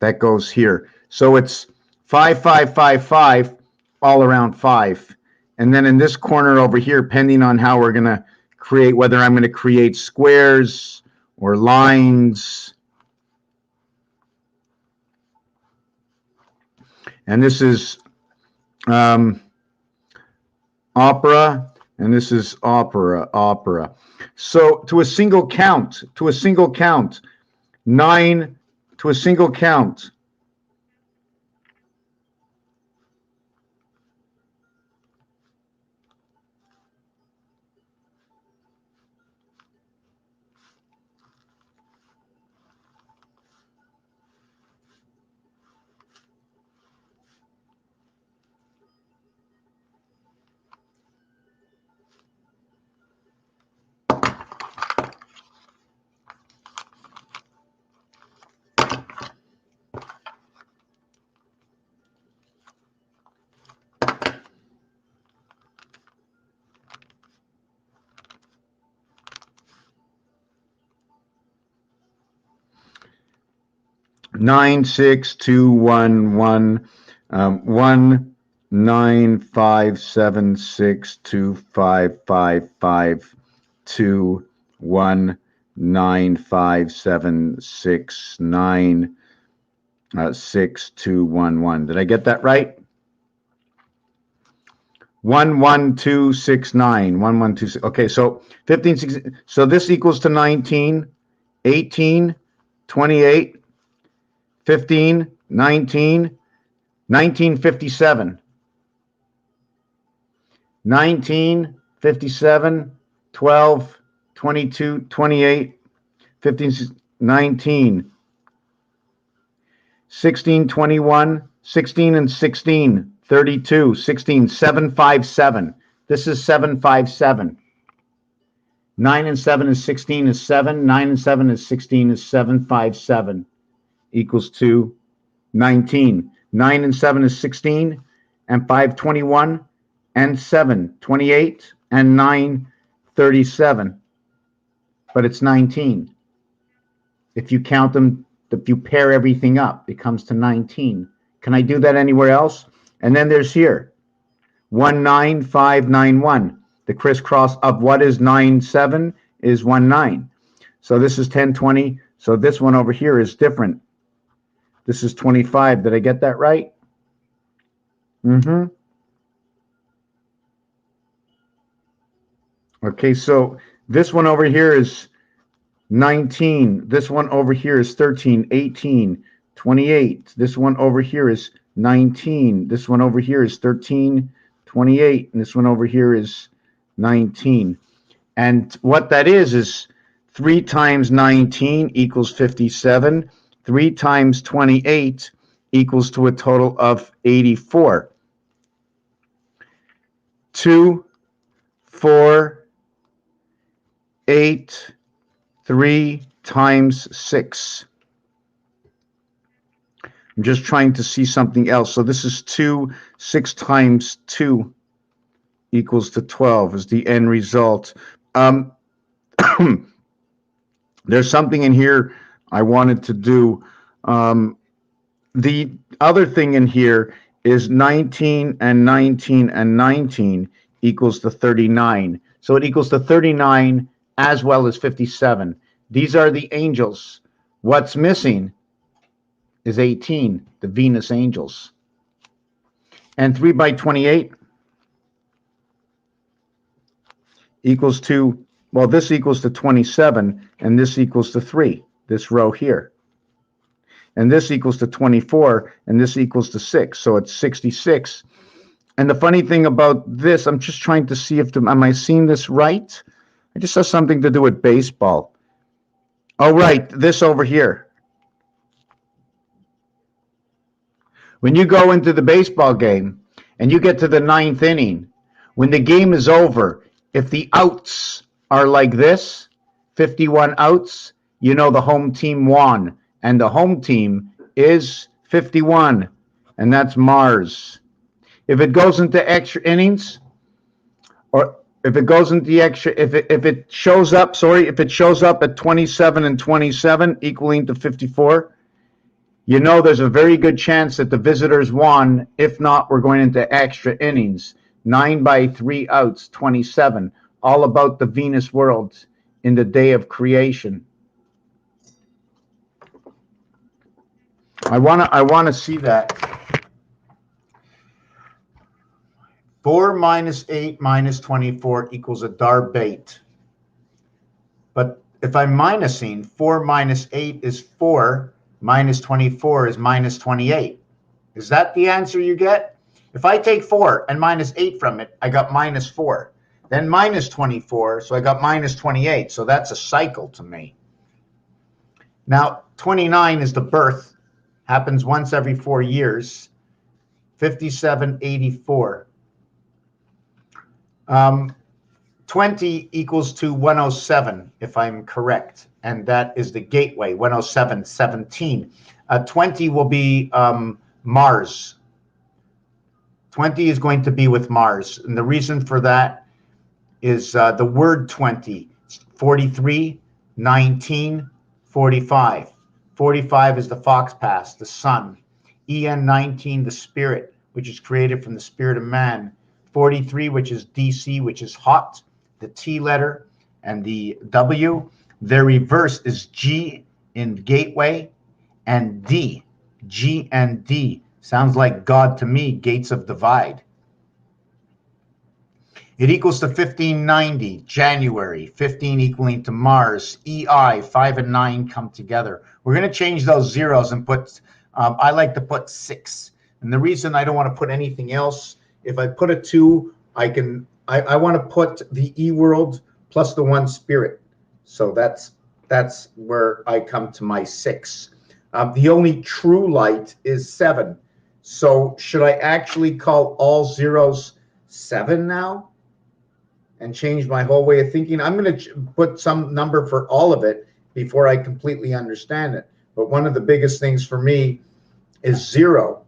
that goes here. So it's 5 5 5 5 all around 5. And then in this corner over here, depending on how we're going to create, whether I'm going to create squares or lines. and this is opera, and this is opera. So to a single count, 9 to a single count. Nine, 6, 2, 1, 1, 1, 9, 5, 7, 6, 2, 5, 5, 5, 2, 1, 9, 5, 7, 6, 9, 6, 2, 1, 1. Did I get that right? 1, 1, 2, 6, 9. 1, 1, 2, 6. Okay, so 15, 16. So this equals to 19, 18, 28, 15, 19, 1957. 19, 57, 12, 22, 28, 15, 19, 16, 21, 16 and 16, 32, 16, 757. This is 757. 9 and 7 is 16 is 7. 9 and 7 is 16 is 757 equals to 19. 9 and 7 is 16, and 5, 21, and 7, 28, and 9, 37. But it's 19. If you count them, if you pair everything up, it comes to 19. Can I do that anywhere else? And then there's here 19591. The crisscross of what is 97 is 19. So this is 1020. So this one over here is different. This is 25. Did I get that right? Okay, so this one over here is 19. This one over here is 13, 18, 28. This one over here is 19. This one over here is 13, 28. And this one over here is 19. And what that is 3 times 19 equals 57. 3 times 28 equals to a total of 84. 2, 4, 8, 3 times 6. I'm just trying to see something else. So this is 2. 6 times 2 equals to 12 is the end result. There's something in here I wanted to do. The other thing in here is 19 and 19 and 19 equals to 39. So it equals to 39 as well as 57. These are the angels. What's missing is 18, the Venus angels. And 3 by 28 equals to, well, this equals to 27, and this equals to 3, this row here. And this equals to 24, and this equals to 6. So it's 66. And the funny thing about this, I'm just trying to see if, am I seeing this right? I just saw something to do with baseball. Oh, right, this over here. When you go into the baseball game and you get to the 9th inning, when the game is over, if the outs are like this, 51 outs, you know the home team won. And the home team is 51, and that's Mars. If it goes into extra innings, or if it goes into the extra, if it shows up, if it shows up at 27 and 27, equaling to 54, you know there's a very good chance that the visitors won. If not, we're going into extra innings. 9 by 3 outs, 27. All about the Venus world in the day of creation. I wanna see that. 4 minus 8 minus 24 equals a darbate. But if I'm minusing, 4 minus 8 is 4, minus 24 is minus 28. Is that the answer you get? If I take 4 and minus 8 from it, I got minus 4. Then minus 24, so I got minus 28. So that's a cycle to me. Now, 29 is the birth. Happens once every 4 years. 5784. 20 equals to 107, if I'm correct. And that is the gateway, 107, 17. 20 will be Mars. 20 is going to be with Mars. And the reason for that is the word 20. 43, 19, 45. 45 is the fox pass, the sun. EN 19, the spirit, which is created from the spirit of man. 43, which is DC, which is hot, the T letter, and the W. Their reverse is G in gateway and D. G and D. Sounds like God to me, gates of divide. It equals to 1590, January, 15 equaling to Mars, EI, 5 and 9 come together. We're going to change those zeros and put, I like to put 6. And the reason I don't want to put anything else, if I put a 2, I want to put the E world plus the 1 spirit. So that's where I come to my 6. The only true light is 7. So should I actually call all zeros 7 now? And change my whole way of thinking? I'm going to put some number for all of it before I completely understand it. But one of the biggest things for me is 0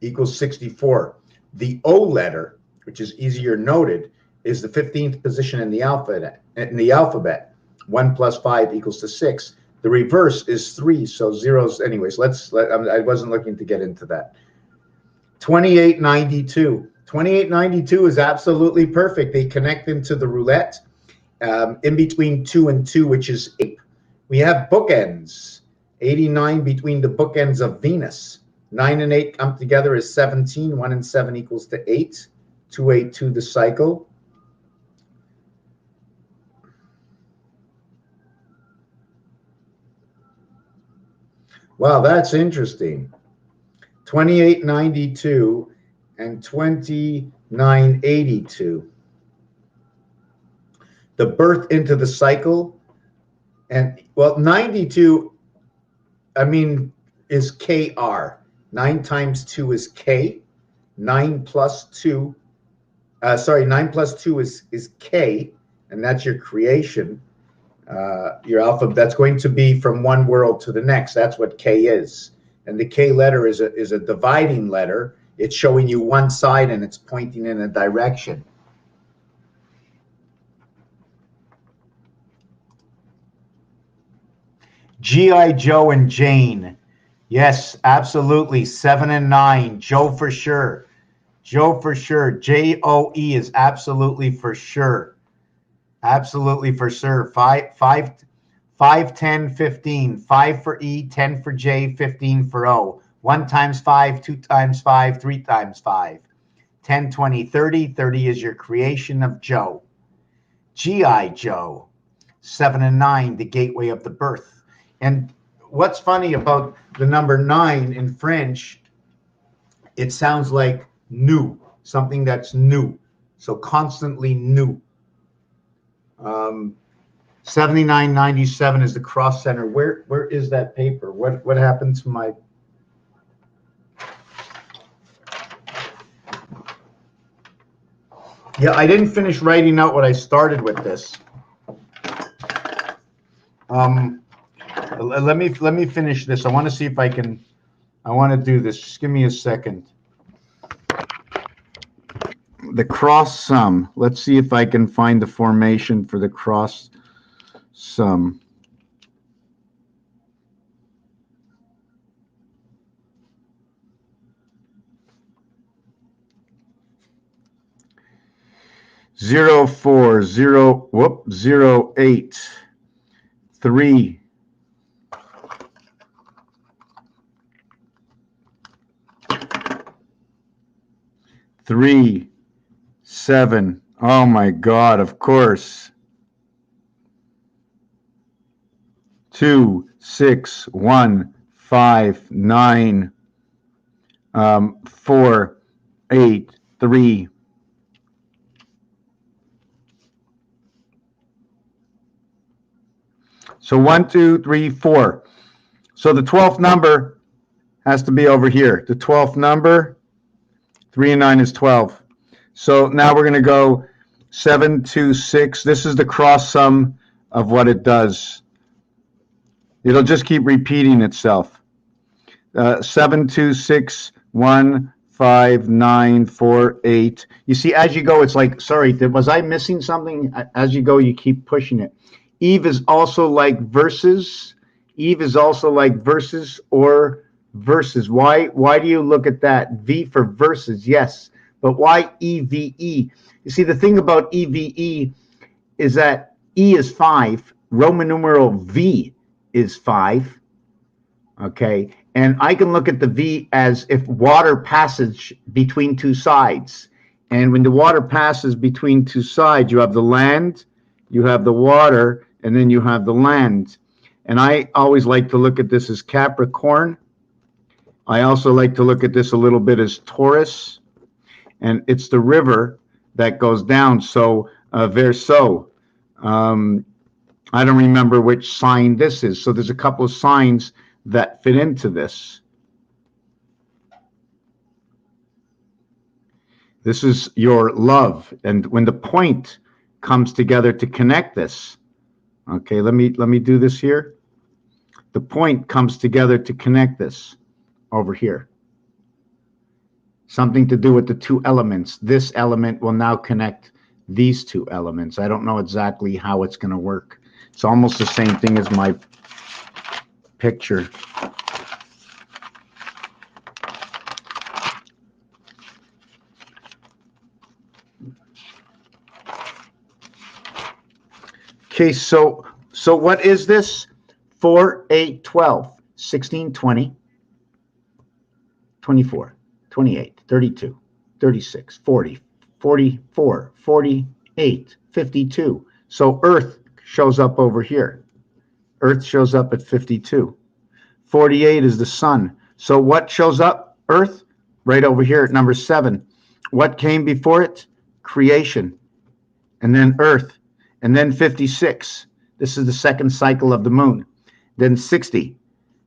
equals 64. The O letter, which is easier noted, is the 15th position in the alphabet. 1 plus 5 equals to 6. The reverse is 3, so zeros. Anyways, I wasn't looking to get into that. 2892. 2892 is absolutely perfect. They connect into the roulette in between 2 and 2, which is 8. We have bookends. 89 between the bookends of Venus. 9 and 8 come together is 17. 1 and 7 equals to 8. 282 the cycle. Wow, that's interesting. 2892 and 2982. The birth into the cycle. And well, 92, is KR. 9 times 2 is K. 9 plus 2 is K, and that's your creation. Your alphabet, that's going to be from one world to the next. That's what K is. And the K letter is a dividing letter. It's showing you one side and it's pointing in a direction. G.I. Joe and Jane. Yes, absolutely. 7 and 9. Joe for sure. Joe for sure. J-O-E is absolutely for sure. Absolutely for sure. 5, 10, 15. 5 for E, 10 for J, 15 for O. 1 times 5, 2 times 5, 3 times 5. 10, 20, 30. 30 is your creation of Joe. G.I. Joe. 7 and 9, the gateway of the birth. And what's funny about the number 9 in French, it sounds like new, something that's new. So constantly new. 7997 is the cross center. Where is that paper? What happened to my... Yeah, I didn't finish writing out what I started with this. Let me finish this. I want to see if I want to do this. Just give me a second. The cross sum. Let's see if I can find the formation for the cross sum. Zero 4 0 0 8 3 . 3, 7. Oh my God, of course. 2, 6, 1, 5, 9, 4, 8, 3. So 1, 2, 3, 4. So the 12th number has to be over here. The 12th number, 3 and 9 is 12. So now we're going to go 7, 2, 6. This is the cross sum of what it does. It'll just keep repeating itself. 7, 2, 6, 1, 5, 9, 4, 8. You see, as you go, it's like, sorry, was I missing something? As you go, you keep pushing it. Eve is also like verses. Eve is also like verses or verses. Why do you look at that? V for verses, yes. But why EVE? You see, the thing about EVE is that E is 5, Roman numeral V is 5, okay? And I can look at the V as if water passes between two sides. And when the water passes between two sides, you have the land, you have the water, and then you have the land. And I always like to look at this as Capricorn. I also like to look at this a little bit as Taurus. And it's the river that goes down. So Verseau. I don't remember which sign this is. So there's a couple of signs that fit into this. This is your love. And when the point comes together to connect this, okay, let me do this here. The point comes together to connect this over here. Something to do with the two elements. This element will now connect these two elements. I don't know exactly how it's going to work. It's almost the same thing as my picture. Okay, so what is this? 4, 8, 12, 16, 20, 24, 28, 32, 36, 40, 44, 48, 52. So Earth shows up over here. Earth shows up at 52. 48 is the sun. So what shows up? Earth, right over here at number 7. What came before it? Creation. And then Earth. And then 56. This is the second cycle of the moon. Then 60,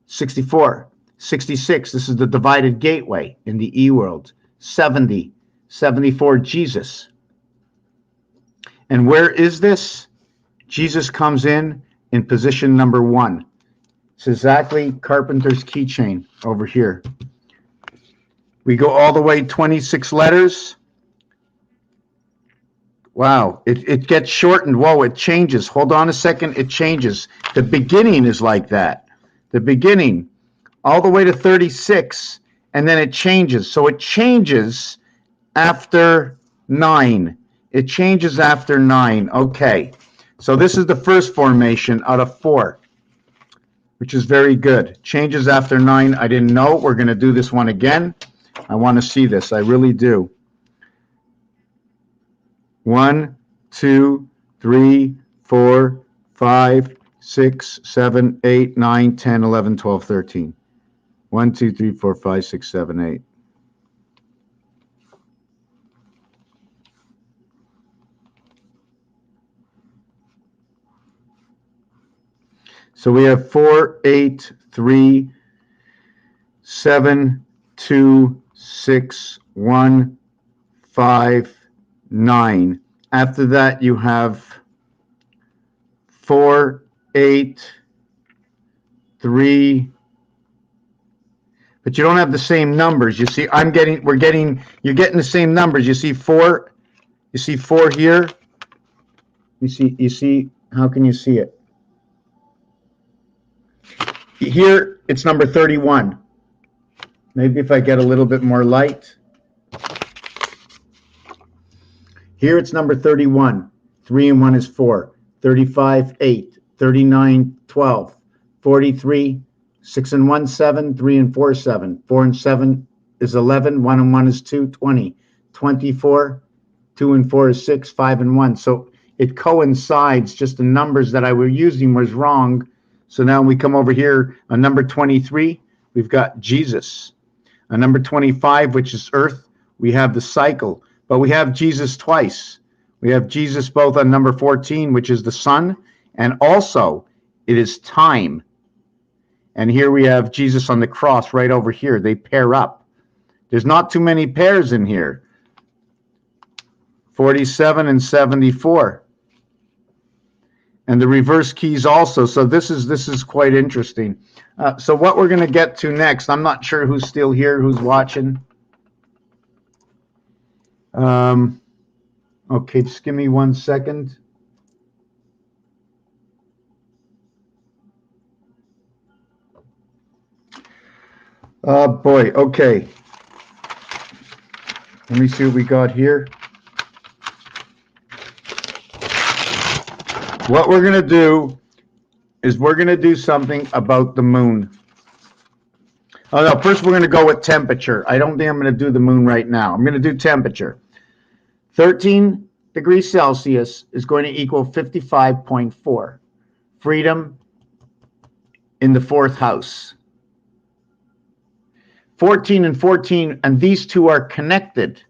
64, 66. This is the divided gateway in the E world. 70, 74, Jesus. And where is this? Jesus comes in position number 1. It's exactly Carpenter's keychain over here. We go all the way 26 letters. Wow, it gets shortened. Whoa, it changes. Hold on a second, it changes. The beginning is like that. The beginning, all the way to 36, and then it changes. So it changes after 9. It changes after 9. Okay, so this is the first formation out of 4, which is very good. Changes after 9, I didn't know. We're going to do this one again. I want to see this, I really do. 1, 2, 3, 4, 5, 6, 7, 8, 9, 10, 11, 12, 13. 1, 2, 3, 4, 5, 6, 7, 8. So we have 4, 8, 3, 7, 2, 6, 1, 5, 9. After that, you have 4, 8, 3. But you don't have the same numbers. You see, you're getting the same numbers. You see 4 here. You see, how can you see it? Here, it's number 31. Maybe if I get a little bit more light. Here it's number 31. 3 and 1 is 4. 35, 8. 39, 12. 43, 6 and 1, 7. 3 and 4, 7. 4 and 7 is 11. 1 and 1 is 2, 20. 24. 2 and 4 is 6, 5 and 1. So it coincides, just the numbers that I were using was wrong. So now we come over here on number 23, we've got Jesus. On number 25, which is Earth, we have the cycle, but we have Jesus twice. We have Jesus both on number 14, which is the sun, and also it is time. And here we have Jesus on the cross right over here. They pair up. There's not too many pairs in here. 47 and 74. And the reverse keys also. So this is quite interesting. So what we're going to get to next, I'm not sure who's still here, who's watching. Okay, just give me 1 second. Oh boy, okay. Let me see what we got here. What we're going to do is we're going to do something about the moon. Oh no, first we're going to go with temperature. I don't think I'm going to do the moon right now. I'm going to do temperature. 13 degrees Celsius is going to equal 55.4. Freedom in the fourth house. 14 and 14, and these two are connected.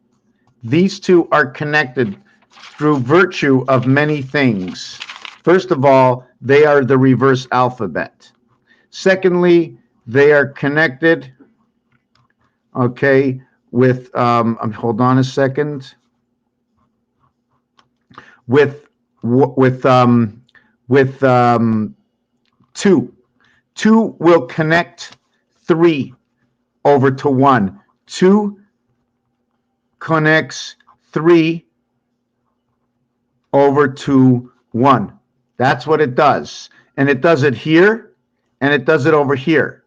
These two are connected through virtue of many things. First of all, they are the reverse alphabet. Secondly, they are connected, okay, with, hold on a second, with two. Two will connect 3 over to 1. 2 connects 3 over to 1. That's what it does. And it does it here, and it does it over here.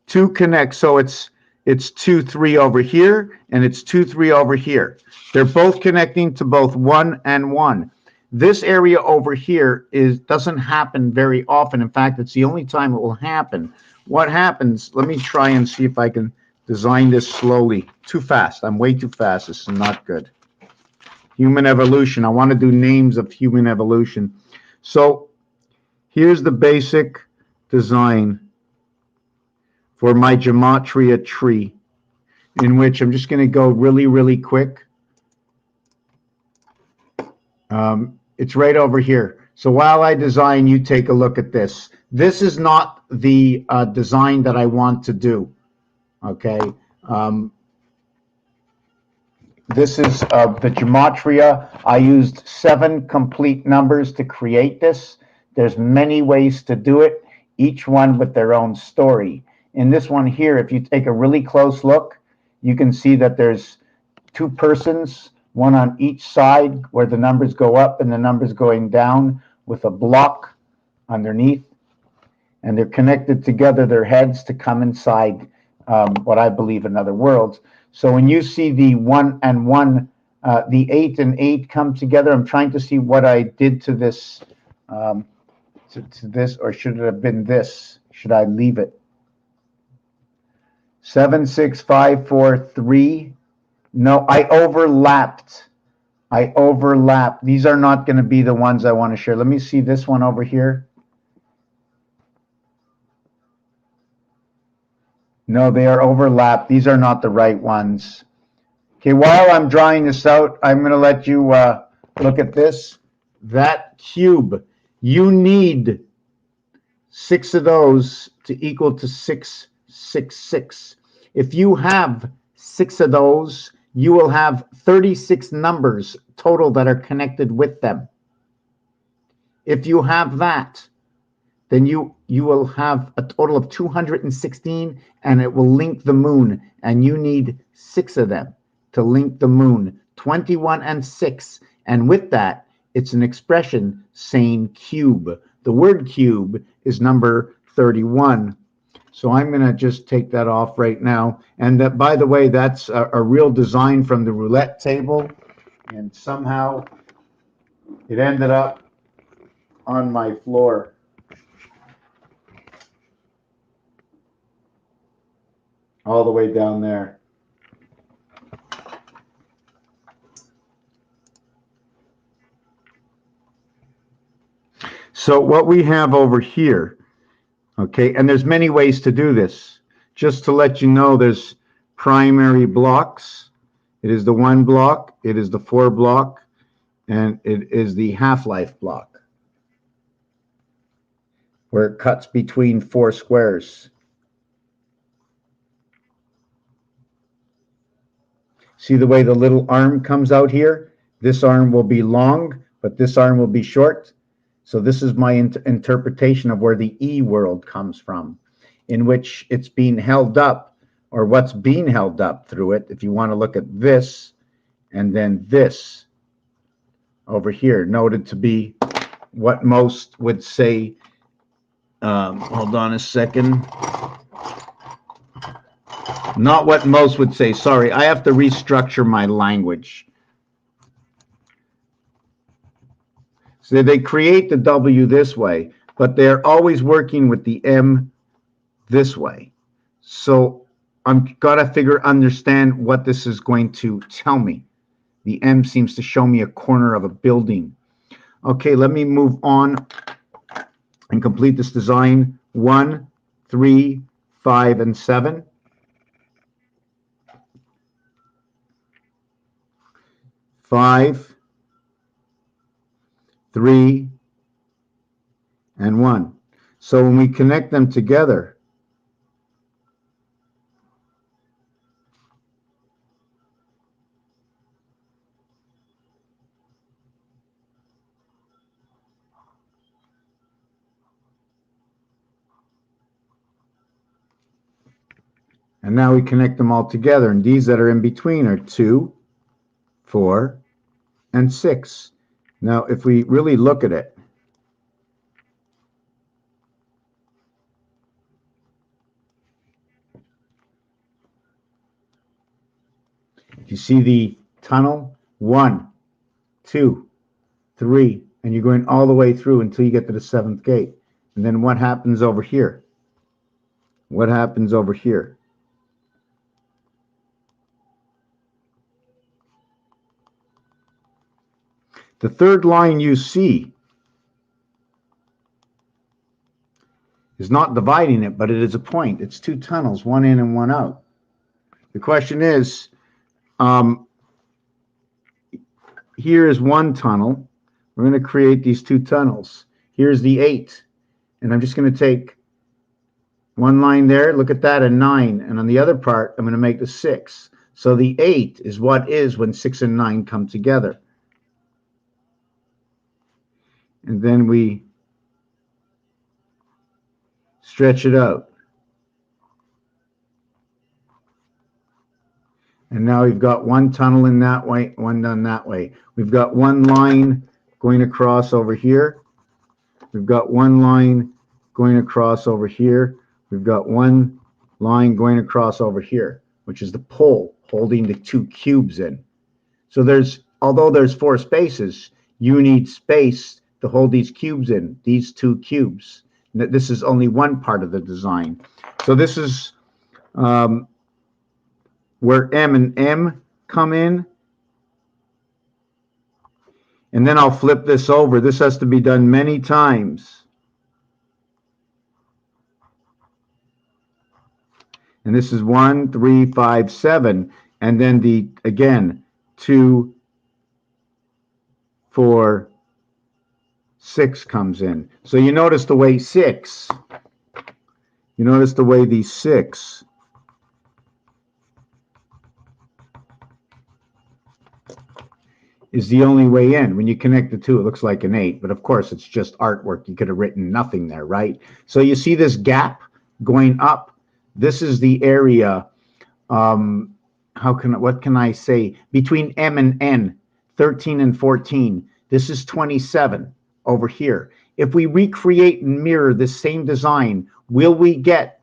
2 connects, so it's 2, 3 over here, and it's 2, 3 over here. They're both connecting to both 1 and 1. This area over here doesn't happen very often. In fact, it's the only time it will happen. What happens, let me try and see if I can design this slowly. Too fast. I'm way too fast. This is not good. Human evolution. I want to do names of human evolution. So here's the basic design for my Gematria tree, in which I'm just going to go really, really quick. It's right over here. So while I design, you take a look at this. This is not the design that I want to do. Okay. This is the Gematria. I used 7 complete numbers to create this. There's many ways to do it, each one with their own story. In this one here, if you take a really close look, you can see that there's 2 persons, one on each side where the numbers go up and the numbers going down with a block underneath. And they're connected together, their heads, to come inside what I believe another world. So when you see the 1 and 1, the 8 and 8 come together, I'm trying to see what I did to this, to this, or should it have been this? Should I leave it? 7, 6, 5, 4, 3. No, I overlapped. These are not going to be the ones I want to share. Let me see this one over here. No, they are overlapped. These are not the right ones. Okay, while I'm drawing this out, I'm going to let you look at this. That cube, you need 6 of those to equal to 6, 6, 6. If you have 6 of those, you will have 36 numbers total that are connected with them. If you have that, then you will have a total of 216, and it will link the moon, and you need 6 of them to link the moon, 21 and 6. And with that, it's an expression saying cube. The word cube is number 31. So I'm going to just take that off right now. And that, by the way, that's a real design from the roulette table. And somehow it ended up on my floor. All the way down there. So what we have over here, okay, and there's many ways to do this. Just to let you know, there's primary blocks. It is the 1 block, it is the 4 block, and it is the half-life block, where it cuts between 4 squares. See the way the little arm comes out here? This arm will be long, but this arm will be short. So this is my interpretation of where the E world comes from, in which it's being held up, or what's being held up through it. If you want to look at this, and then this over here, noted to be what most would say, hold on a second, not what most would say, sorry, I have to restructure my language. So they create the W this way, but they're always working with the M this way. So I'm gotta understand what this is going to tell me. The M seems to show me a corner of a building. Okay, let me move on and complete this design. 1, 3, 5, and 7. 5, 3, and 1. So when we connect them together, and now we connect them all together, and these that are in between are 2, 4, and 6. Now, if we really look at it, you see the tunnel, 1, 2, 3, and you're going all the way through until you get to the 7th gate. And then what happens over here? What happens over here? The third line you see is not dividing it, but it is a point. It's 2 tunnels, one in and one out. The question is, here is 1 tunnel. We're going to create these 2 tunnels. Here's the 8, and I'm just going to take 1 line there, look at that, a 9, and on the other part, I'm going to make the 6. So the 8 is what is when 6 and 9 come together. And then we stretch it out. And now we've got 1 tunnel in that way, 1 done that way. We've got 1 line going across over here. We've got 1 line going across over here. We've got 1 line going across over here, which is the pole holding the 2 cubes in. So although there's 4 spaces, you need space to hold these cubes in, these 2 cubes. This is only one part of the design. So this is where M and M come in. And then I'll flip this over. This has to be done many times. And this is 1, 3, 5, 7. And then again, 2, 4, 6 comes in. So you notice the way these 6 is the only way in. When you connect the 2, it looks like an 8, but of course it's just artwork. You could have written nothing there, right? So you see this gap going up. This is the area, what can I say? Between M and N, 13 and 14. This is 27 over here. If we recreate and mirror this same design, will we get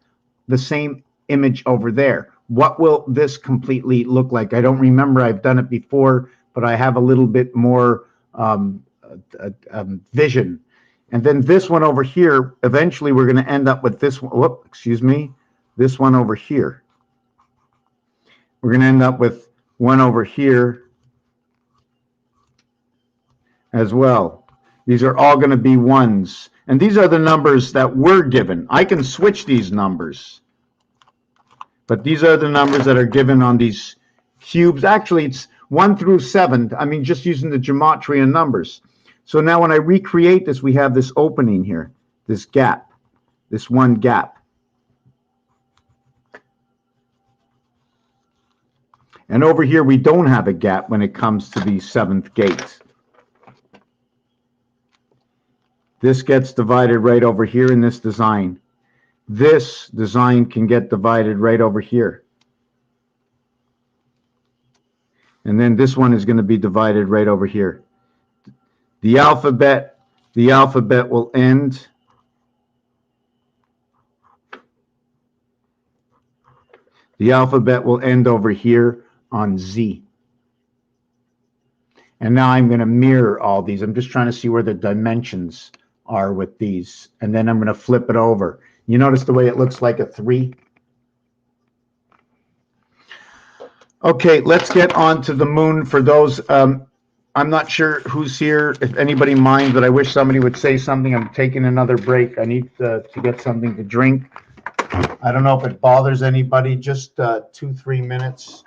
the same image over there? What will this completely look like? I don't remember. I've done it before, but I have a little bit more vision. And then this one over here, eventually we're going to end up with this one. This one over here. We're going to end up with one over here as well. These are all going to be ones. And these are the numbers that were given. I can switch these numbers. But these are the numbers that are given on these cubes. Actually, it's 1 through 7. I mean, just using the Gematria numbers. So now when I recreate this, we have this opening here, this gap, this one gap. And over here, we don't have a gap when it comes to the 7th gate. This gets divided right over here in this design. This design can get divided right over here. And then this one is going to be divided right over here. The alphabet will end. The alphabet will end over here on Z. And now I'm going to mirror all these. I'm just trying to see where the dimensions are with these. And then I'm going to flip it over. You notice the way it looks like a 3? Okay, let's get on to the moon. For those, I'm not sure who's here, if anybody minds, but I wish somebody would say something. I'm taking another break. I need to get something to drink. I don't know if it bothers anybody, just 2-3 minutes.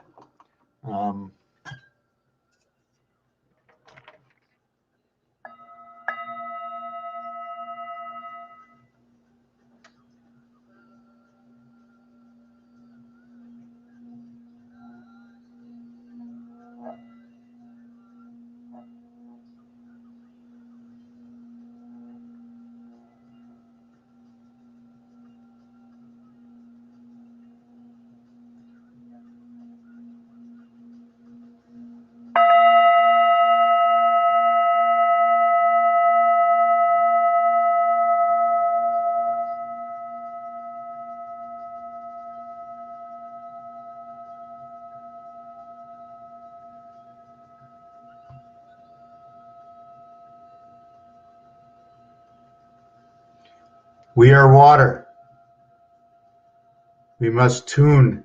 We are water. We must tune.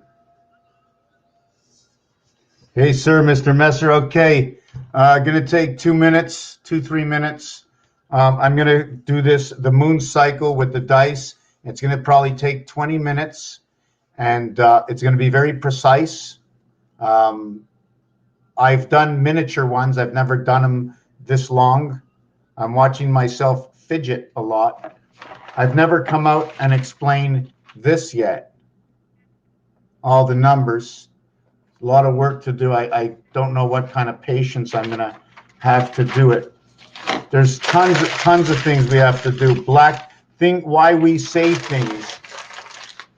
Hey, sir, Mr. Messer. Okay, going to take 2 minutes, 2-3 minutes. I'm going to do this, the moon cycle with the dice. It's going to probably take 20 minutes, and it's going to be very precise. I've done miniature ones. I've never done them this long. I'm watching myself fidget a lot. I've never come out and explained this yet. All the numbers. A lot of work to do. I don't know what kind of patience I'm going to have to do it. There's tons of things we have to do. Why we say things.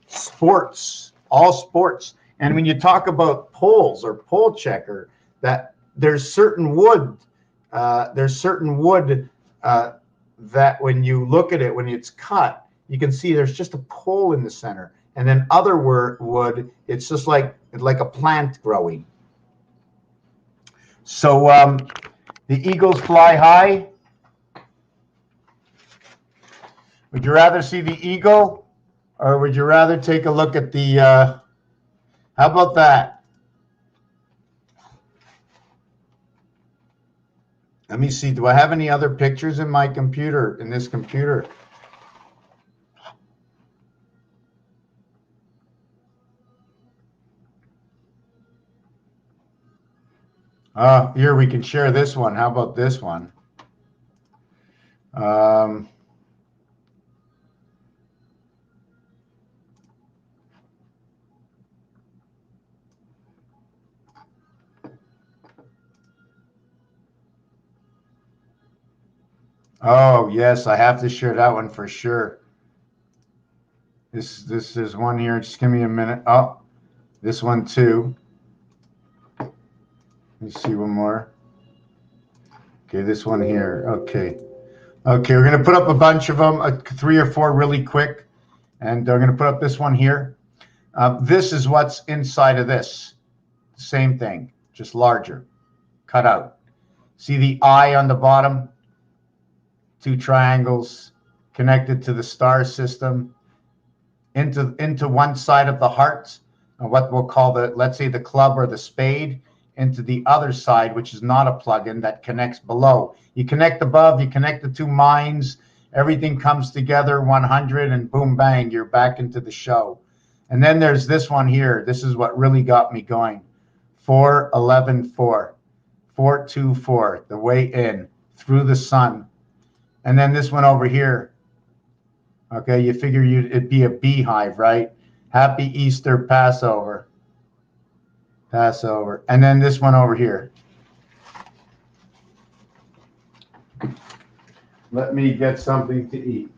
Sports. All sports. And when you talk about poles or pole checker, that there's certain wood. That when you look at it, when it's cut, you can see there's just a pole in the center. And then other wood, it's just like a plant growing. So the eagles fly high. Would you rather see the eagle, or would you rather take a look at the, how about that? Let me see, do I have any other pictures in my computer, in this computer? Here, we can share this one. How about this one? Oh, yes, I have to share that one for sure. This is one here. Just give me a minute. Oh, this one too. Let me see one more. Okay, this one here. Okay, we're going to put up a bunch of them, 3 or 4 really quick. And we're going to put up this one here. This is what's inside of this. Same thing, just larger, cut out. See the eye on the bottom? 2 triangles connected to the star system into one side of the heart, what we'll call let's say the club or the spade, into the other side, which is not a plugin, that connects below. You connect above, you connect the two mines, everything comes together 100, and boom, bang, you're back into the show. And then there's this one here. This is what really got me going. 4-11-4, 4-2-4, the way in, through the sun. And then this one over here. Okay, you figure it'd be a beehive, right? Happy Easter, Passover. Passover. And then this one over here. Let me get something to eat.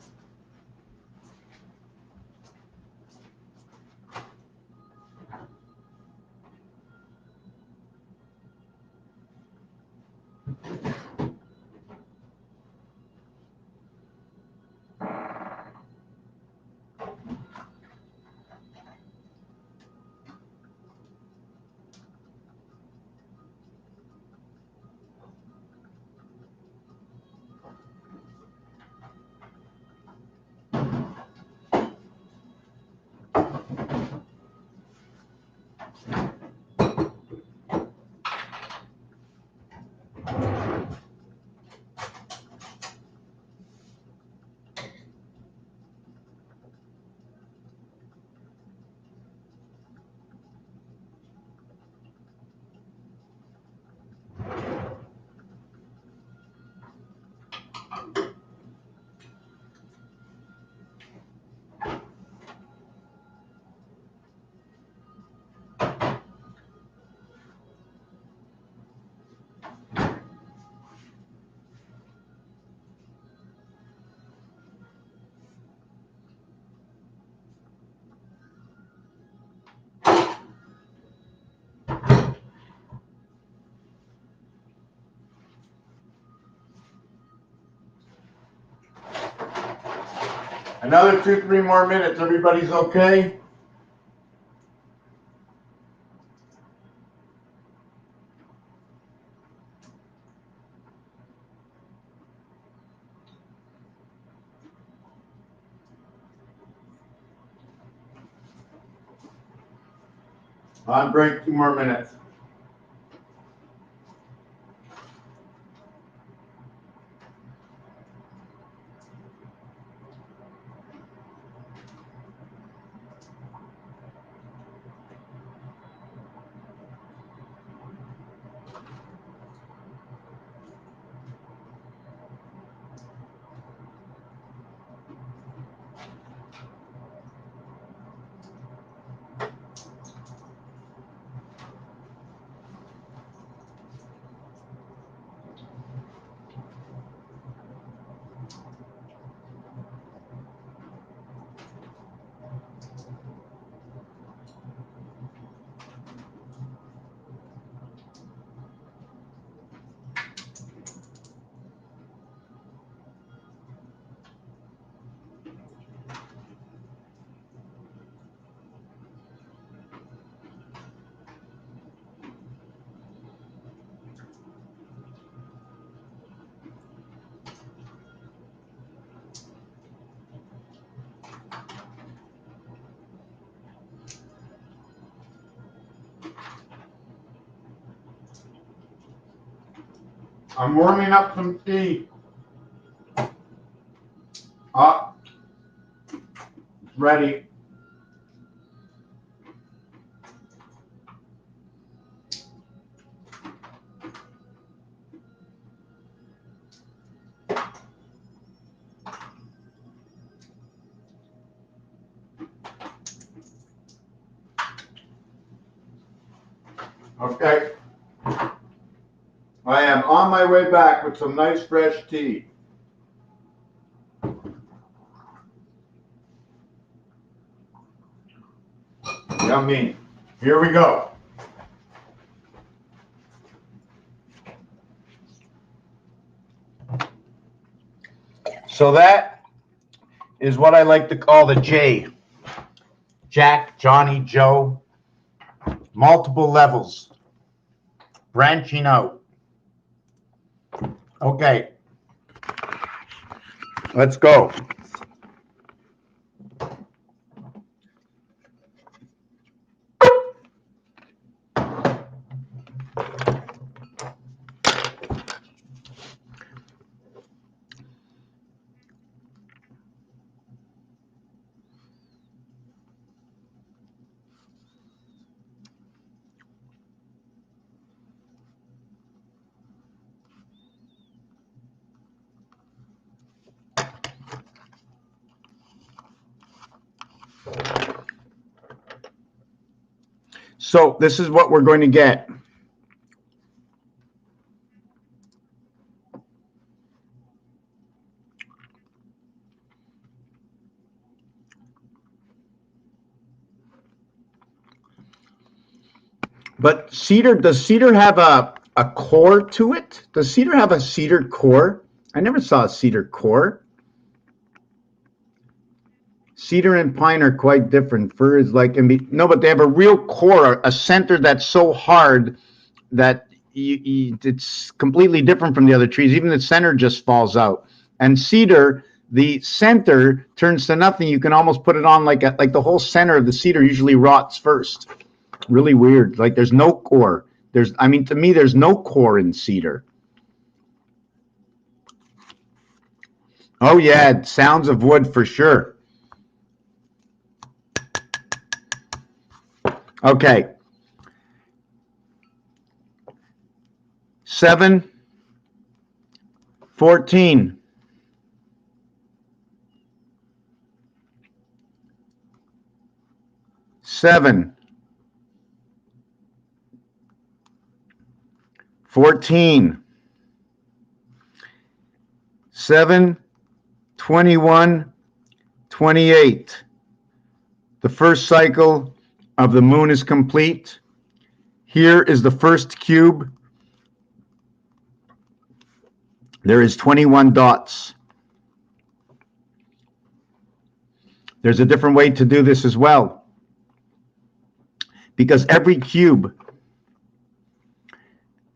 Another 2-3 more minutes. Everybody's okay? On break, 2 more minutes. I'm warming up some tea. It's ready. Okay. I am on my way back with some nice fresh tea. Yummy. Here we go. So that is what I like to call the J. Jack, Johnny, Joe. Multiple levels. Branching out. Okay. Let's go. So this is what we're going to get. But Cedar, does Cedar have a core to it? Does Cedar have a Cedar core? I never saw a Cedar core. Cedar and pine are quite different. Fir is like, no, but they have a real core, a center that's so hard that it's completely different from the other trees. Even the center just falls out. And cedar, the center turns to nothing. You can almost put it on like the whole center of the cedar usually rots first. Really weird. Like there's no core. To me, there's no core in cedar. Oh yeah, sounds of wood for sure. Okay. 7, 14. 7, 14. 7, 21, 28. The first cycle of the moon is complete. Here is the first cube. There is 21 dots. There's a different way to do this as well. Because every cube,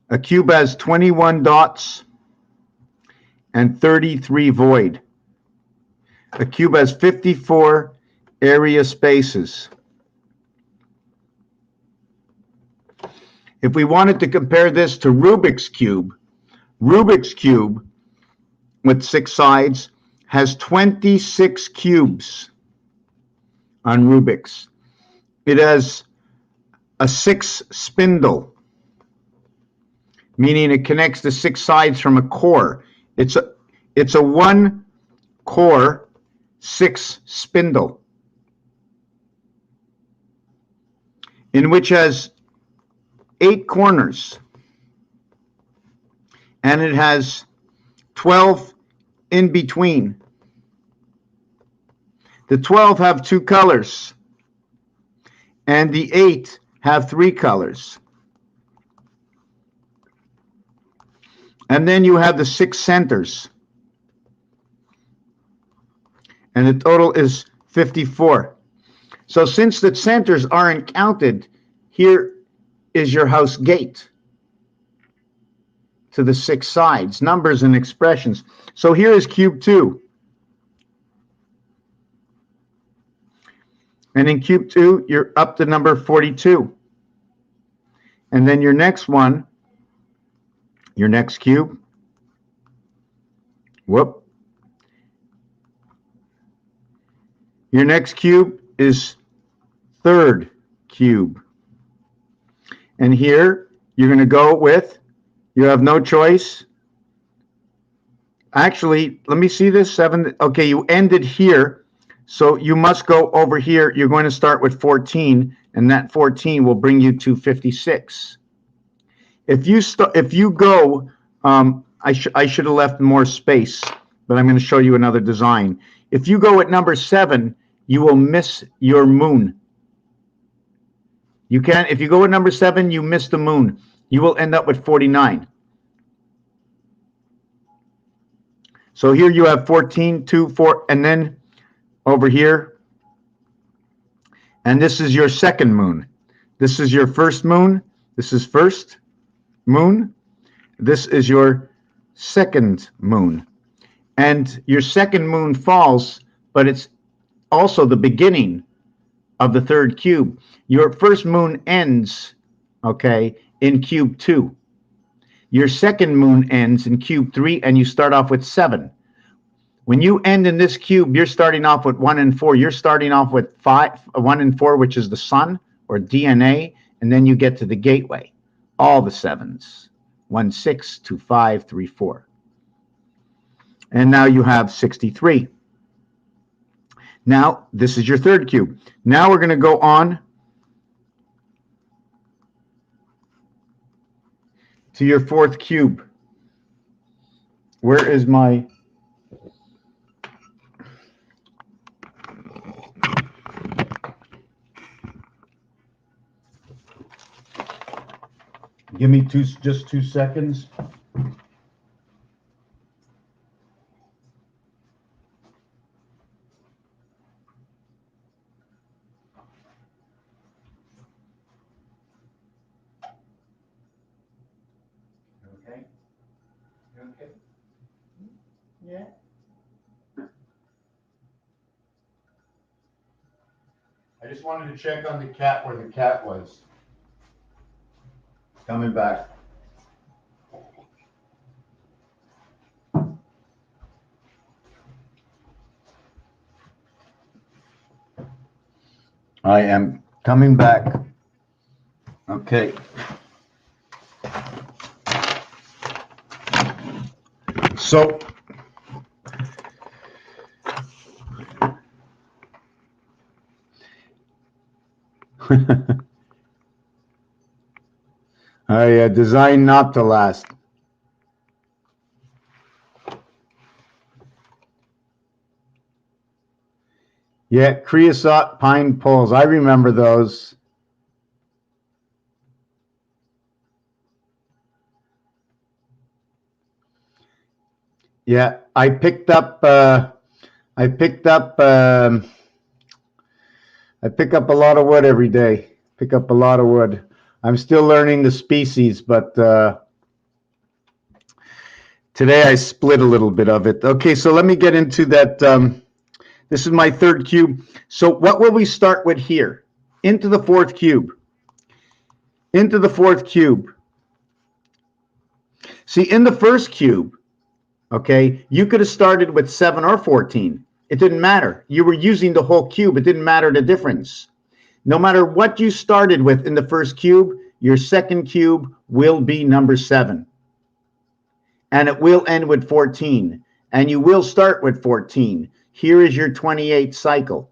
a cube has 21 dots and 33 void. A cube has 54 area spaces. If we wanted to compare this to Rubik's Cube with 6 sides has 26 cubes on Rubik's. It has a 6 spindle, meaning it connects the 6 sides from a core. It's a 1 core, 6 spindle, in which has 8 corners, and it has 12 in between. The 12 have 2 colors, and the 8 have 3 colors. And then you have the 6 centers, and the total is 54. So since the centers aren't counted, here is your house gate to the 6 sides, numbers and expressions. So here is cube 2. And in cube 2, you're up to number 42. And then your next one, your next cube, your next cube is 3rd cube. And here, you're going to go with, you have no choice. Actually, let me see this, 7. Okay, you ended here, so you must go over here. You're going to start with 14, and that 14 will bring you to 56. If you go, I should have left more space, but I'm going to show you another design. If you go at number 7, you will miss your moon. You can't, if you go at number 7, you miss the moon. You will end up with 49. So here you have 14, 2, 4, and then over here, and this is your second moon. This is your first moon. This is first moon. This is your second moon. And your second moon falls, but it's also the beginning of the 3rd cube. Your first moon ends, okay, in cube 2. Your second moon ends in cube 3, and you start off with 7. When you end in this cube, you're starting off with 1 and 4. You're starting off with 1 and 4, which is the sun or DNA, and then you get to the gateway. All the 7s. 1, 6, 2, 5, 3, 4. And now you have 63. Now, this is your third cube. Now we're going to go on to your fourth cube. Where is my... Give me just 2 seconds. Okay. Okay. Yeah. I just wanted to check on the cat where the cat was. Coming back. I am coming back. Okay. So I designed not to last. Yeah, creosote pine poles. I remember those. Yeah, I picked up a lot of wood every day. Pick up a lot of wood. I'm still learning the species, but today I split a little bit of it. Okay, so let me get into that. This is my third cube. So what will we start with here? Into the fourth cube. Into the fourth cube. See, in the first cube, okay, you could have started with 7 or 14. It didn't matter. You were using the whole cube. It didn't matter the difference. No matter what you started with in the first cube, your second cube will be number 7. And it will end with 14. And you will start with 14. Here is your 28th cycle.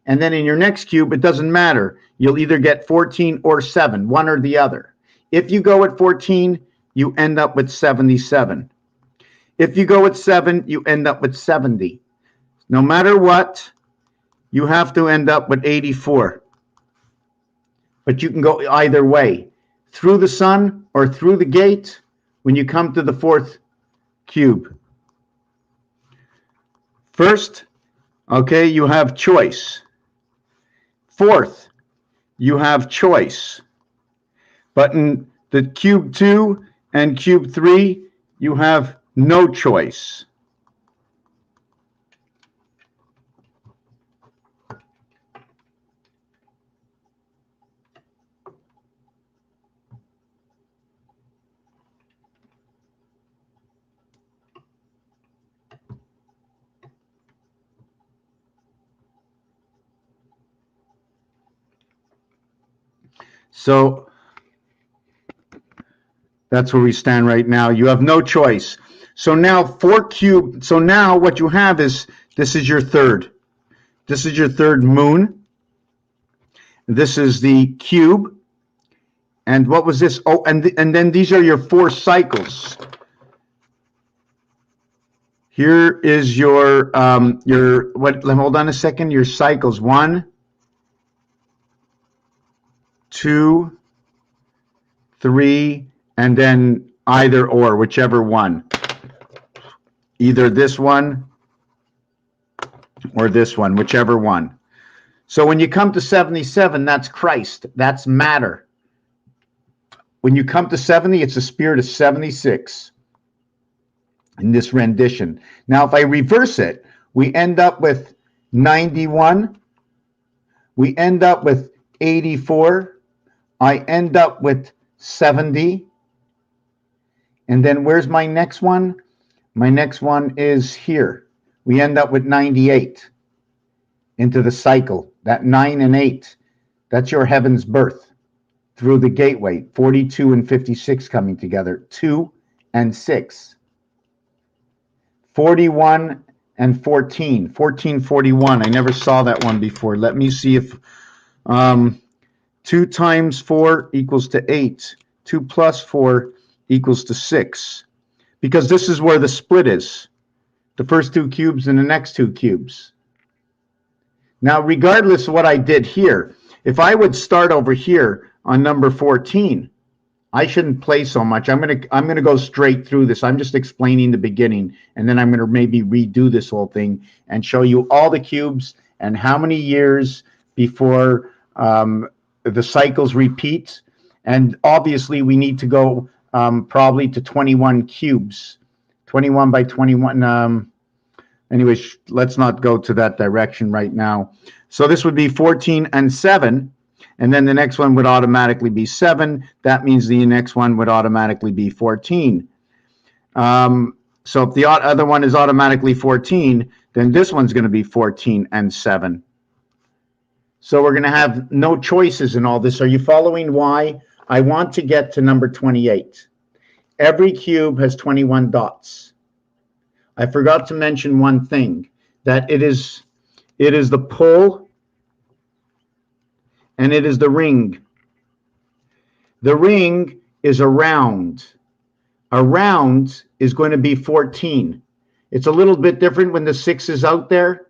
And then in your next cube, it doesn't matter. You'll either get 14 or 7, one or the other. If you go at 14, you end up with 77. If you go with 7, you end up with 70. No matter what, you have to end up with 84. But you can go either way, through the sun or through the gate when you come to the fourth cube. First, okay, you have choice. Fourth, you have choice. But in the cube 2 and cube 3, you have no choice. So that's where we stand right now. You have no choice. So now so now what you have is, this is your third. This is your third moon. This is the cube. And what was this? Oh, and then these are your 4 cycles. Here is your what? Hold on a second. Your cycles: 1, 2, 3, and then either or, whichever one. Either this one or this one, whichever one. So when you come to 77, that's Christ. That's matter. When you come to 70, it's the spirit of 76 in this rendition. Now, if I reverse it, we end up with 91. We end up with 84. I end up with 70. And then where's my next one? My next one is here. We end up with 98 into the cycle. That 9 and 8, that's your heaven's birth through the gateway. 42 and 56 coming together. 2 and 6. 41 and 14. 1441. I never saw that one before. Let me see if 2 times 4 equals to 8. 2 plus 4 equals to 6. Because this is where the split is. The first 2 cubes and the next 2 cubes. Now, regardless of what I did here, if I would start over here on number 14, I shouldn't play so much. I'm gonna go straight through this. I'm just explaining the beginning, and then I'm gonna maybe redo this whole thing and show you all the cubes and how many years before the cycles repeat. And obviously, we need to go probably to 21 cubes, 21 by 21. Anyways, let's not go to that direction right now. So this would be 14 and 7. And then the next one would automatically be 7. That means the next one would automatically be 14. So if the other one is automatically 14, then this one's going to be 14 and 7. So we're going to have no choices in all this. Are you following why I want to get to number 28? Every cube has 21 dots. I forgot to mention one thing, that it is the pole and it is the ring. The ring is a round. A round is going to be 14. It's a little bit different when the 6 is out there.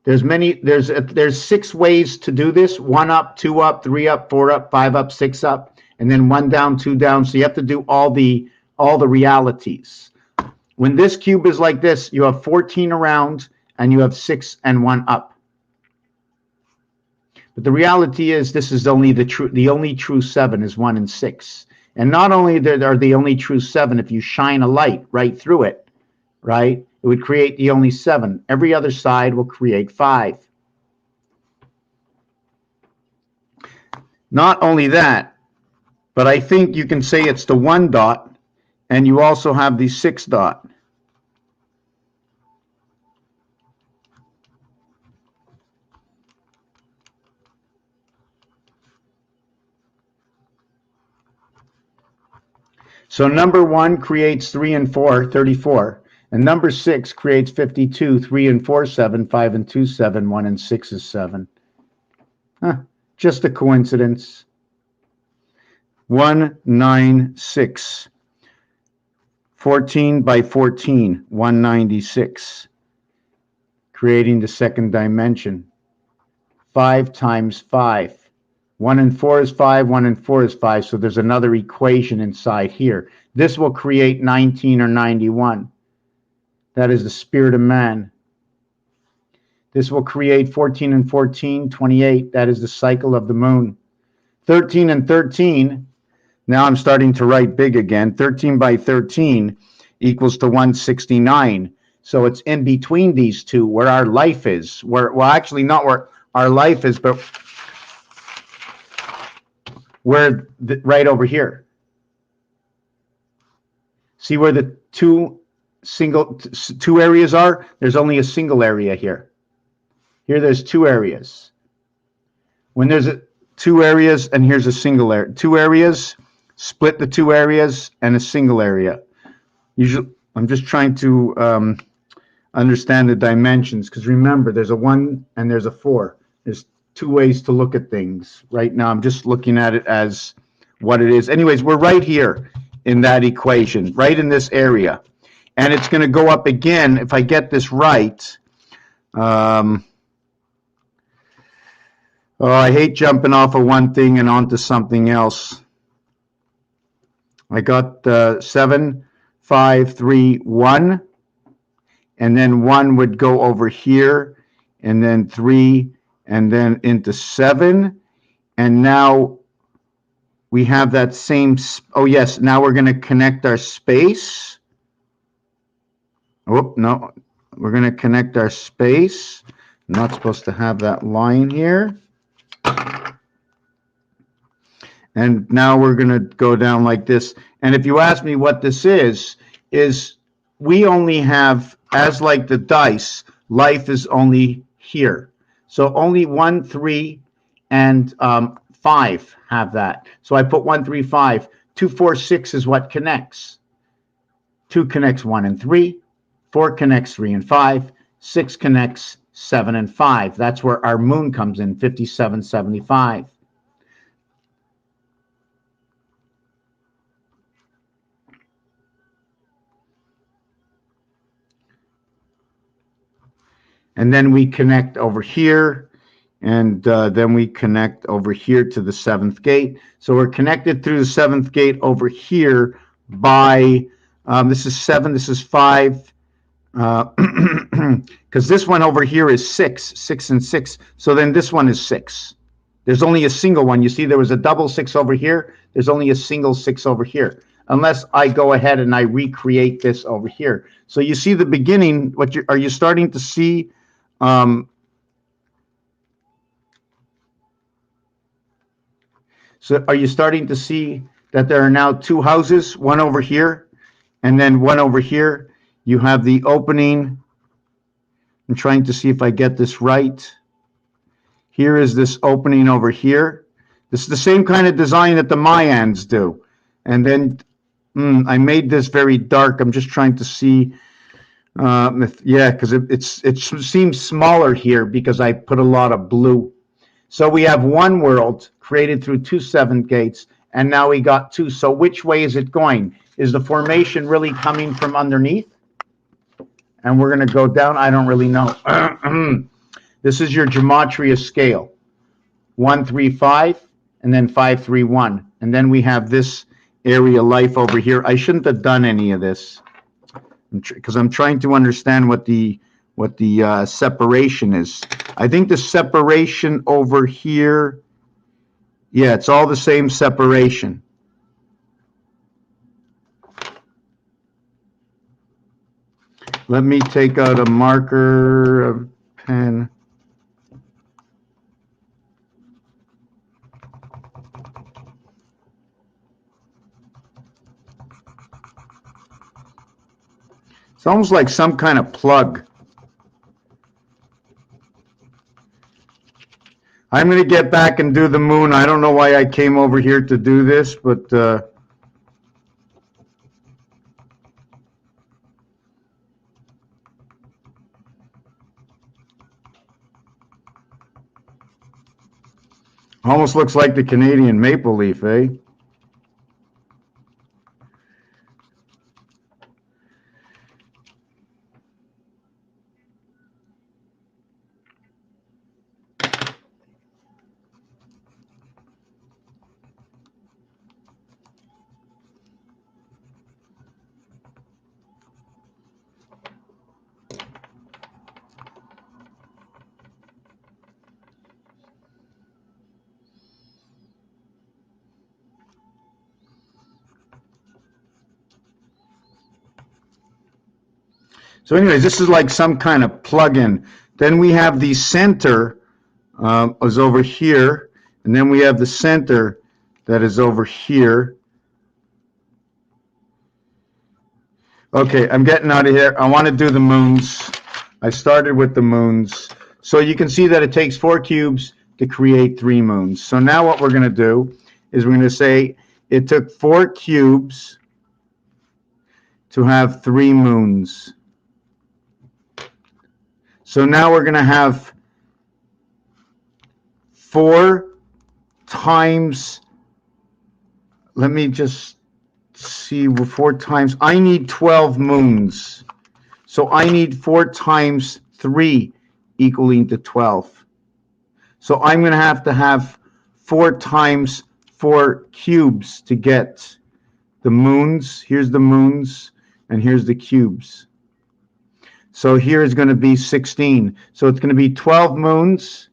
There's 6 ways to do this. 1 up, 2 up, 3 up, 4 up, 5 up, 6 up, and then 1 down, 2 down. So you have to do all the realities. When this cube is like this, you have 14 around and you have 6 and 1 up. But the reality is this is only the only true 7 is 1 and 6. And not only are the only true 7, if you shine a light right through it, right, it would create the only 7. Every other side will create 5. Not only that, but I think you can say it's the 1 dot, and you also have the 6 dot. So number 1 creates 3 and 4, 34. And number 6 creates 52, 3 and 4, 7, 5 and 2, 7, 1 and 6 is 7. Just a coincidence. 196. 14 by 14, 196. Creating the second dimension. 5 times 5. 1 and 4 is 5, 1 and 4 is 5, so there's another equation inside here. This will create 19 or 91. That is the spirit of man. This will create 14 and 14, 28. That is the cycle of the moon. 13 and 13, now I'm starting to write big again. 13 by 13 equals to 169. So it's in between these two where our life is. Well, actually not where our life is, but right over here. See where the two areas are? There's only a single area here. Here there's 2 areas. When there's 2 areas and here's a single area. 2 areas, split the 2 areas and a single area. Usually, I'm just trying to understand the dimensions, because remember, there's a 1 and there's a 4. There's 2 ways to look at things. Right now, I'm just looking at it as what it is. Anyways, we're right here in that equation, right in this area. And it's going to go up again if I get this right. Oh, I hate jumping off of one thing and onto something else. I got 7, 5, 3, 1. And then 1 would go over here. And then 3. And then into 7. And now we have that same, oh yes, now we're going to connect our space. Oh, no, we're going to connect our space. I'm not supposed to have that line here. And now we're going to go down like this. And if you ask me what this is we only have, as like the dice, life is only here. So only 1, 3, and 5 have that. So I put 1, 3, 5. 2, 4, 6 is what connects. 2 connects 1 and 3. 4 connects 3 and 5, 6 connects 7 and 5. That's where our moon comes in, 5775. And then we connect over here, and then we connect over here to the 7th gate. So we're connected through the 7th gate over here by, this is 7, this is 5, because this one over here is 6 and 6. So then this one is 6. There's only a single one. You see there was a double 6 over here. There's only a single 6 over here. Unless I go ahead and I recreate this over here. So you see the beginning. Are you starting to see? So are you starting to see that there are now 2 houses, one over here and then one over here? You have the opening. I'm trying to see if I get this right. Here is this opening over here. This is the same kind of design that the Mayans do. And then I made this very dark. I'm just trying to see. Yeah, because it seems smaller here because I put a lot of blue. So we have one world created through 2 7 gates, and now we got 2. So which way is it going? Is the formation really coming from underneath? And we're going to go down. I don't really know. This is your Gematria scale. 1 3 5, and then 5 3 1. And then we have this area life over here. I shouldn't have done any of this because I'm trying to understand what the separation is. I think the separation over here, yeah, it's all the same separation. Let me take out a marker, a pen. It's almost like some kind of plug. I'm going to get back and do the moon. I don't know why I came over here to do this, but almost looks like the Canadian maple leaf, eh? So anyways, this is like some kind of plug-in. Then we have the center is over here, and then we have the center that is over here. Okay, I'm getting out of here. I want to do the moons. I started with the moons. So you can see that it takes 4 cubes to create 3 moons. So now what we're going to do is we're going to say it took 4 cubes to have 3 moons. So now we're going to have 4 times, let me just see, 4 times, I need 12 moons. So I need 4 times 3 equaling to 12. So I'm going to have 4 times 4 cubes to get the moons. Here's the moons, and here's the cubes. So here is going to be 16. So it's going to be 12 moons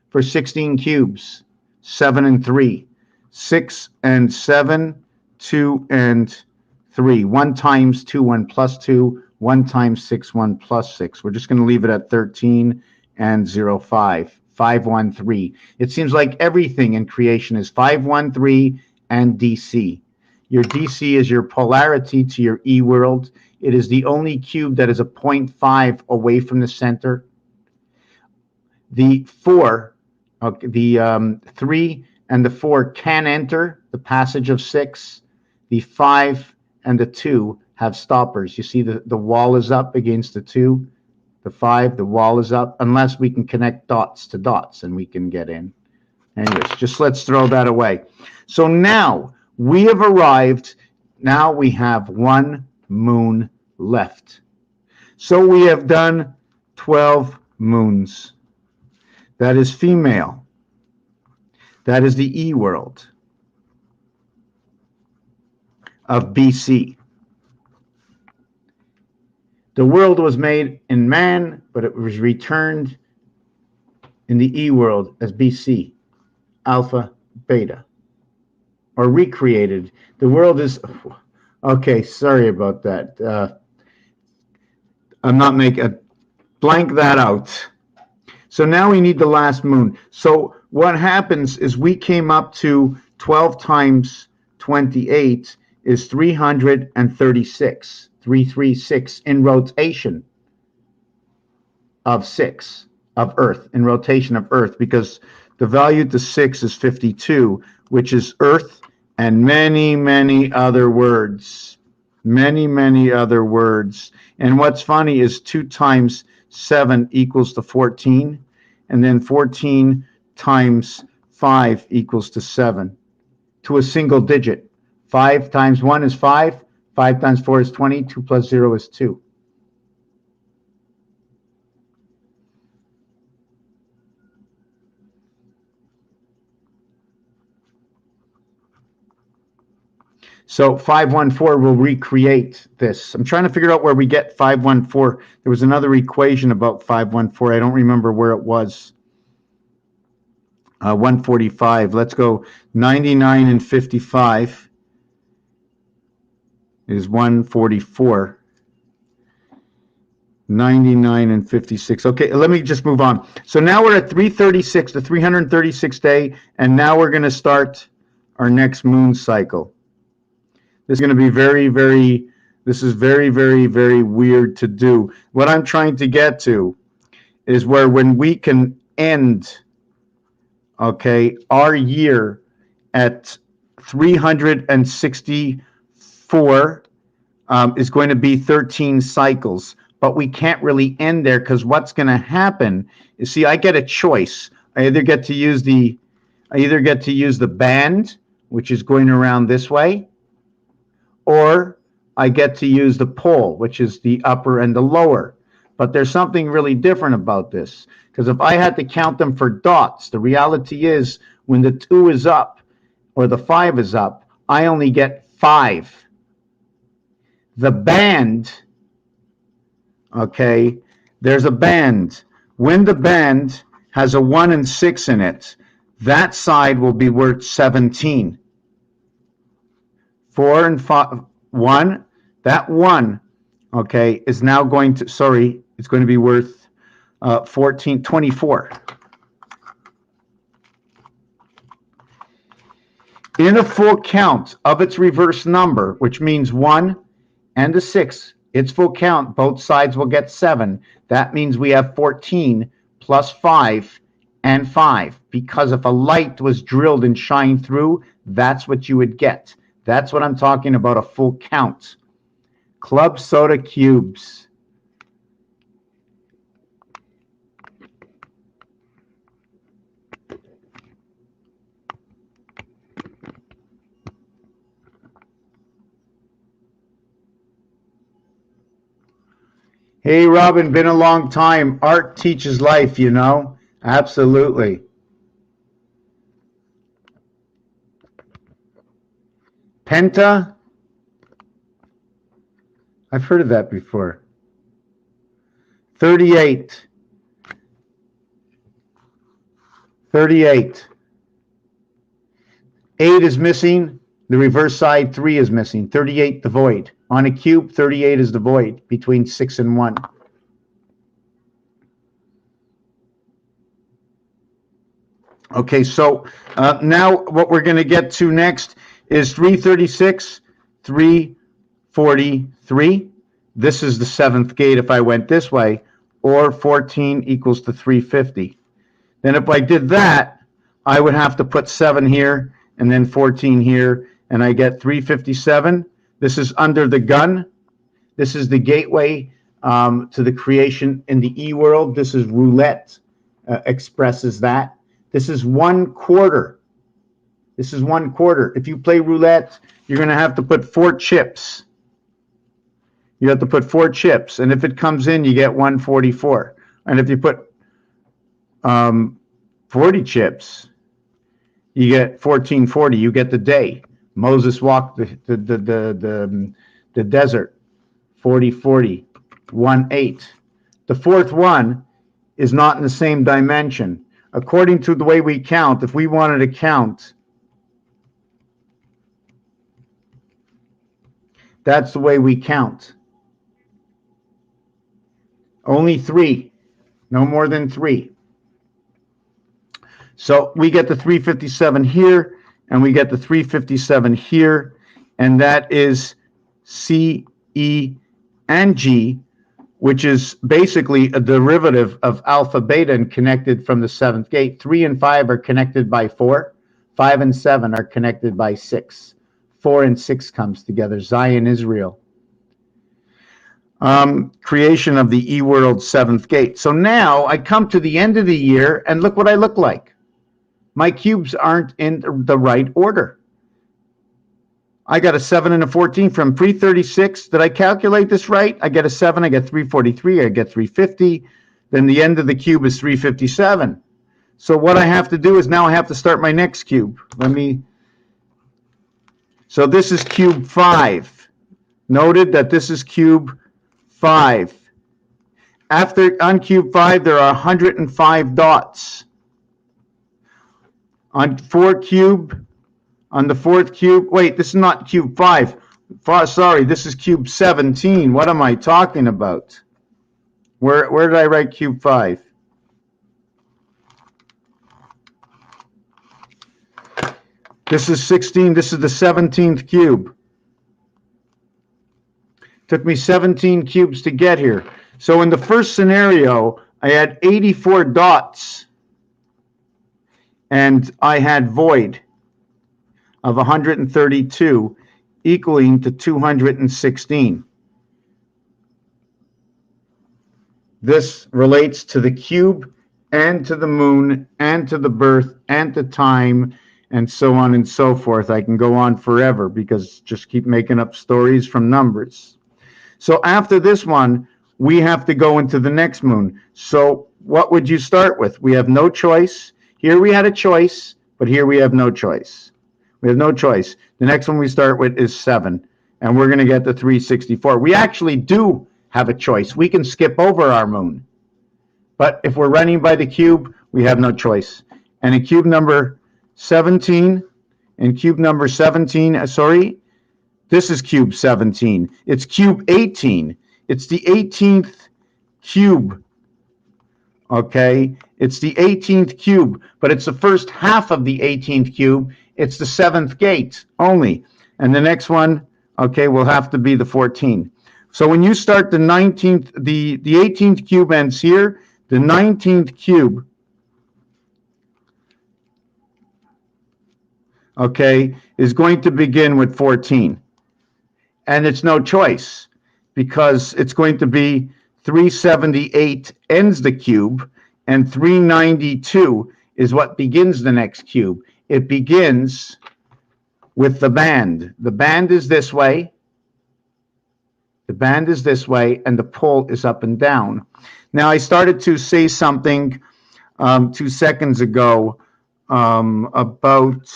for 16 cubes, 7 and 3. 6 and 7, 2 and 3. 1 times 2, 1 plus 2. 1 times 6, 1 plus 6. We're just going to leave it at 13 and 0, 5. 5, 1, 3. It seems like everything in creation is 5, 1, 3, and DC. Your DC is your polarity to your E world. It is the only cube that is a 0.5 away from the center. The 4, the 3 and the 4 can enter the passage of 6. The 5 and the 2 have stoppers. You see the wall is up against the 2, the 5, the wall is up, unless we can connect dots to dots and we can get in. Anyways, just let's throw that away. So now we have arrived. Now we have 1 moon left. So we have done 12 moons. That is female. That is the E world of BC. The world was made in man, but it was returned in the E world as BC, Alpha, Beta, or recreated. The world is, okay, sorry about that. I'm not making, blank that out. So now we need the last moon. So what happens is we came up to 12 times 28 is 336. 336 in rotation of 6 of Earth, in rotation of Earth, because the value to 6 is 52, which is Earth and many, many other words. Many, many other words. And what's funny is 2 times 7 equals to 14, and then 14 times 5 equals to 7, to a single digit. 5 times 1 is 5. 5 times 4 is 20. 2 plus 0 is 2. So 514 will recreate this. I'm trying to figure out where we get 514. There was another equation about 514. I don't remember where it was. 145. Let's go 99 and 55 is 144. 99 and 56. Okay, let me just move on. So now we're at 336, the 336th day, and now we're going to start our next moon cycle. This is going to be very, very weird to do. What I'm trying to get to is where when we can end, okay, our year at 364 is going to be 13 cycles. But we can't really end there, because what's going to happen is, see, I get a choice. I either get to use the band, which is going around this way, or I get to use the pole, which is the upper and the lower. But there's something really different about this, because if I had to count them for dots, the reality is when the 2 is up or the 5 is up, I only get 5. The band, okay, there's a band. When the band has a 1 and 6 in it, that side will be worth 17. 4 and 5, 1, that 1, okay, is now going to, sorry, it's going to be worth 14, 24. In a full count of its reverse number, which means 1 and a 6, its full count, both sides will get 7. That means we have 14 plus 5 and 5. Because if a light was drilled and shined through, that's what you would get. That's what I'm talking about, a full count. Club soda cubes. Hey, Robin, been a long time. Art teaches life, you know? Absolutely. Penta? I've heard of that before. 38. 38. 8 is missing. The reverse side, 3 is missing. 38, the void. On a cube, 38 is the void between 6 and 1. Okay, so now what we're going to get to next is 336, 343. This is the 7th gate if I went this way, or 14 equals to 350. Then if I did that, I would have to put 7 here and then 14 here, and I get 357. This is under the gun. This is the gateway to the creation in the E world. This is roulette, expresses that. This is 1/4. This is 1/4. If you play roulette, you're going to have to put 4 chips. You have to put 4 chips, and if it comes in, you get 144. And if you put 40 chips, you get 1440. You get the day. Moses walked the desert. 4040, 1/8. The fourth one is not in the same dimension. According to the way we count, if we wanted to count, that's the way we count. Only 3, no more than 3. So we get the 357 here, and we get the 357 here, and that is C, E, and G, which is basically a derivative of alpha, beta, and connected from the 7th gate. 3 and 5 are connected by 4. 5 and 7 are connected by 6. 4 and 6 comes together. Zion, Israel. Creation of the E-world 7th gate. So now I come to the end of the year, and look what I look like. My cubes aren't in the right order. I got a 7 and a 14 from pre-36. Did I calculate this right? I get a 7, I get 343, I get 350. Then the end of the cube is 357. So what I have to do is now I have to start my next cube. So this is cube 5. Noted that this is cube 5. On cube 5, there are 105 dots. On the 4th cube, wait, this is not cube 5. Sorry, this is cube 17. What am I talking about? Where did I write cube 5? This is 16. This is the 17th cube. Took me 17 cubes to get here. So in the first scenario, I had 84 dots, and I had void of 132, equaling to 216. This relates to the cube and to the moon and to the birth and to time and so on and so forth. I can go on forever because just keep making up stories from numbers. So after this one, we have to go into the next moon. So what would you start with? We have no choice. Here we had a choice, but here we have no choice. We have no choice. The next one we start with is 7, and we're going to get the 364. We actually do have a choice. We can skip over our moon. But if we're running by the cube, we have no choice. And in cube number 17, this is cube 17. It's cube 18. It's the 18th cube. Okay? It's the 18th cube, but it's the first half of the 18th cube. It's the 7th gate only. And the next one, okay, will have to be the 14. So when you start the 19th, the 18th cube ends here. The 19th cube, okay, is going to begin with 14. And it's no choice because it's going to be 378 ends the cube, and 392 is what begins the next cube. It begins with the band. The band is this way. The band is this way, and the pull is up and down. Now, I started to say something 2 seconds ago about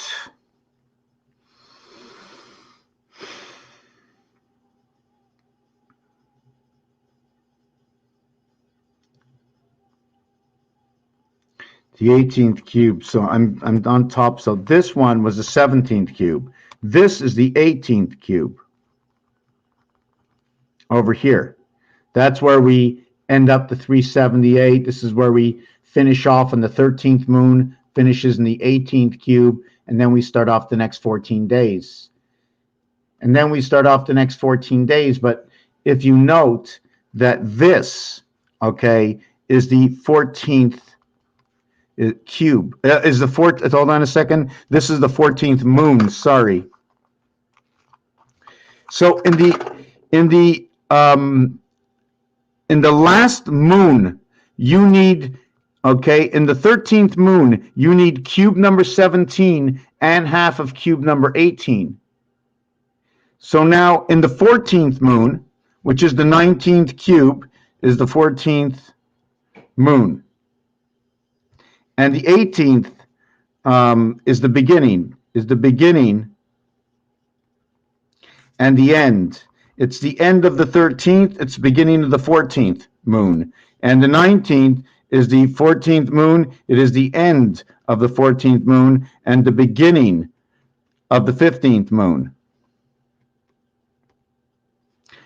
the 18th cube. So I'm on top. So this one was the 17th cube. This is the 18th cube over here. That's where we end up the 378. This is where we finish off on the 13th moon, finishes in the 18th cube, and then we start off the next 14 days. And then we start off the next 14 days. But if you note that this, okay, is the 14th cube, is the fourth, hold on a second, this is the 14th moon, sorry. So in the in the last moon, you need, okay, in the 13th moon, you need cube number 17 and half of cube number 18. So now in the 14th moon, which is the 19th cube, is the 14th moon. And the 18th is the beginning and the end. It's the end of the 13th, it's the beginning of the 14th moon. And the 19th is the 14th moon, it is the end of the 14th moon and the beginning of the 15th moon.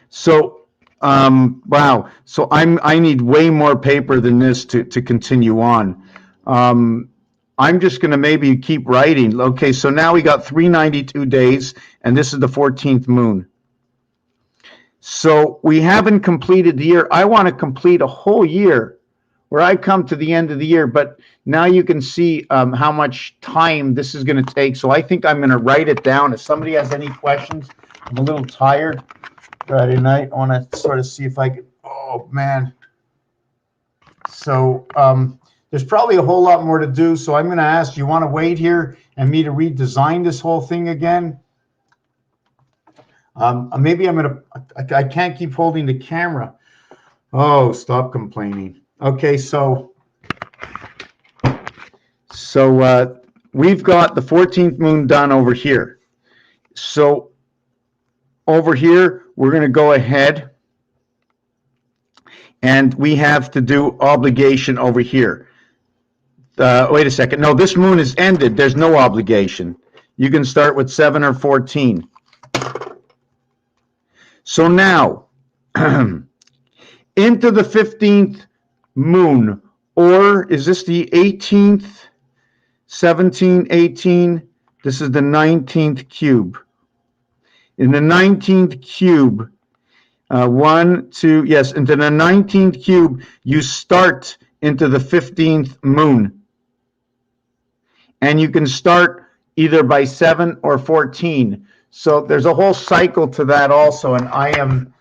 So, wow. So I need way more paper than this to continue on. I'm just going to maybe keep writing. Okay, so now we got 392 days, and this is the 14th moon. So we haven't completed the year. I want to complete a whole year where I come to the end of the year, but now you can see how much time this is going to take. So I think I'm going to write it down. If somebody has any questions, I'm a little tired. Friday night, I want to sort of see if I can, oh man. So there's probably a whole lot more to do. So I'm going to ask, you want to wait here and me to redesign this whole thing again? Maybe I'm going to, I can't keep holding the camera. Oh, stop complaining. Okay, so we've got the 14th moon done over here. So over here, we're going to go ahead and we have to do obligation over here. Wait a second. No, this moon is ended. There's no obligation. You can start with 7 or 14. So now, into the 15th moon, or is this the 18th, 17, 18? This is the 19th cube. In the 19th cube, 1, 2, yes, into the 19th cube, you start into the 15th moon. And you can start either by 7 or 14. So there's a whole cycle to that also, and I am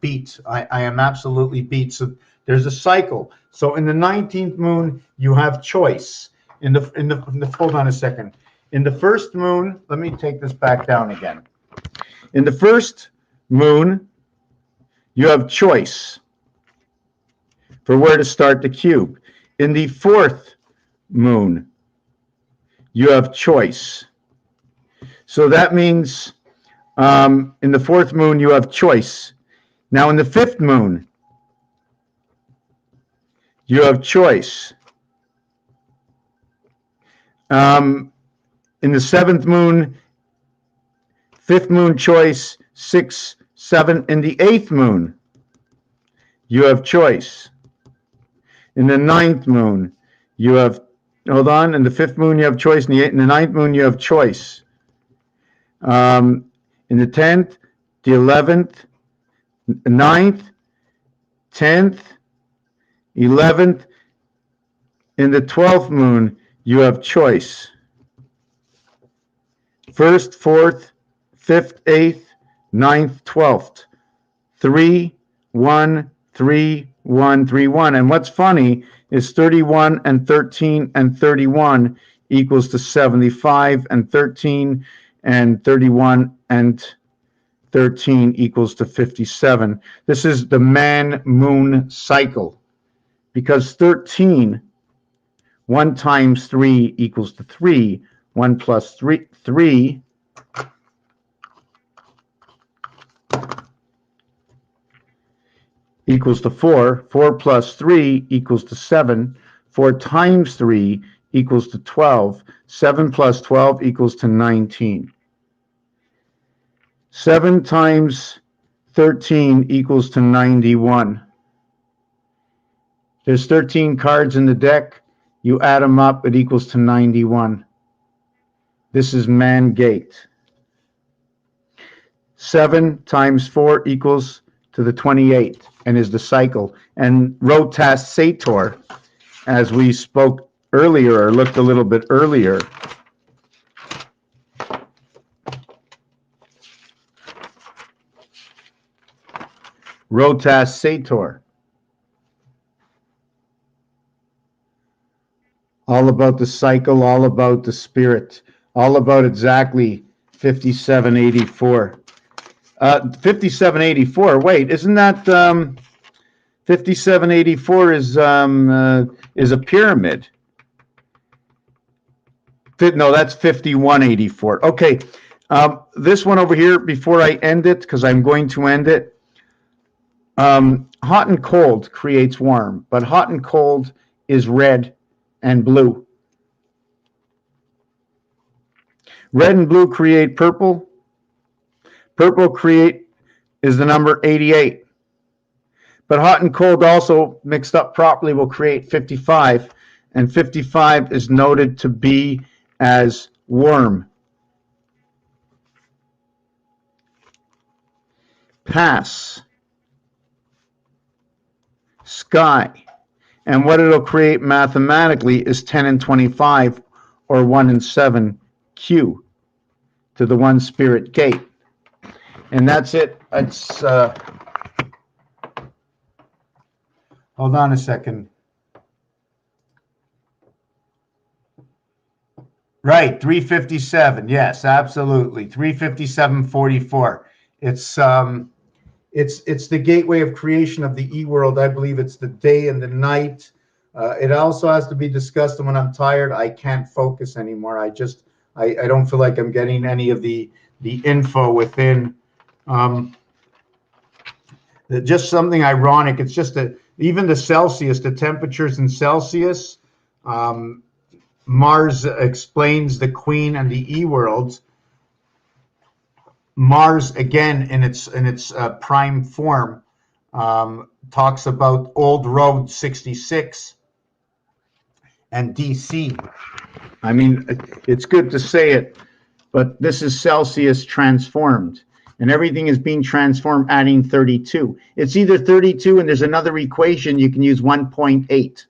beat. I am absolutely beat. So there's a cycle. So in the 19th moon, you have choice. Hold on a second. In the first moon, let me take this back down again. In the first moon, you have choice for where to start the cube. In the fourth moon, you have choice. So that means in the fourth moon, you have choice. Now in the fifth moon, you have choice. In the seventh moon, fifth moon choice, 6, 7. In the eighth moon, you have choice. In the ninth moon, you have, hold on, in the fifth moon, you have choice. In the ninth moon, you have choice. In the 10th, the 11th, 9th, 10th, 11th. In the 12th moon, you have choice. 1st, 4th, 5th, 8th, 9th, 12th. 3, 1, 3, 1, 3, 1. And what's funny is 31 and 13 and 31 equals to 75, and 13 and 31 and 13 equals to 57. This is the man-moon cycle, because 13, 1 times 3 equals to 3. 1 plus 3 equals to 4. 4 plus 3 equals to 7. 4 times 3 equals to 12. 7 plus 12 equals to 19. 7 times 13 equals to 91. There's 13 cards in the deck. You add them up, it equals to 91. This is man gate. 7 times 4 equals to the 28, and is the cycle. And rotas sator, as we spoke earlier, or looked a little bit earlier, Rotas Sator. All about the cycle, all about the spirit, all about exactly 5784. 5784. Wait, isn't that 5784 is a pyramid? No, that's 5184. Okay, this one over here. Before I end it, because I'm going to end it. Hot and cold creates warm, but hot and cold is red and blue. Red and blue create purple. Purple is the number 88. But hot and cold also mixed up properly will create 55. And 55 is noted to be as warm. Pass. Sky. And what it'll create mathematically is 10 and 25, or 1 and 7, Q, to the one spirit gate. And that's it. It's hold on a second. Right, 357. Yes, absolutely. 357.44. It's the gateway of creation of the E-world. I believe it's the day and the night. It also has to be discussed, and when I'm tired, I can't focus anymore. I don't feel like I'm getting any of the info within. Just something ironic. It's just that even the Celsius, the temperatures in Celsius, Mars explains the Queen and the E-worlds. Mars, again, in its prime form, talks about Old Road 66 and DC. I mean, it's good to say it, but this is Celsius transformed, and everything is being transformed, adding 32. It's either 32, and there's another equation you can use, 1.8.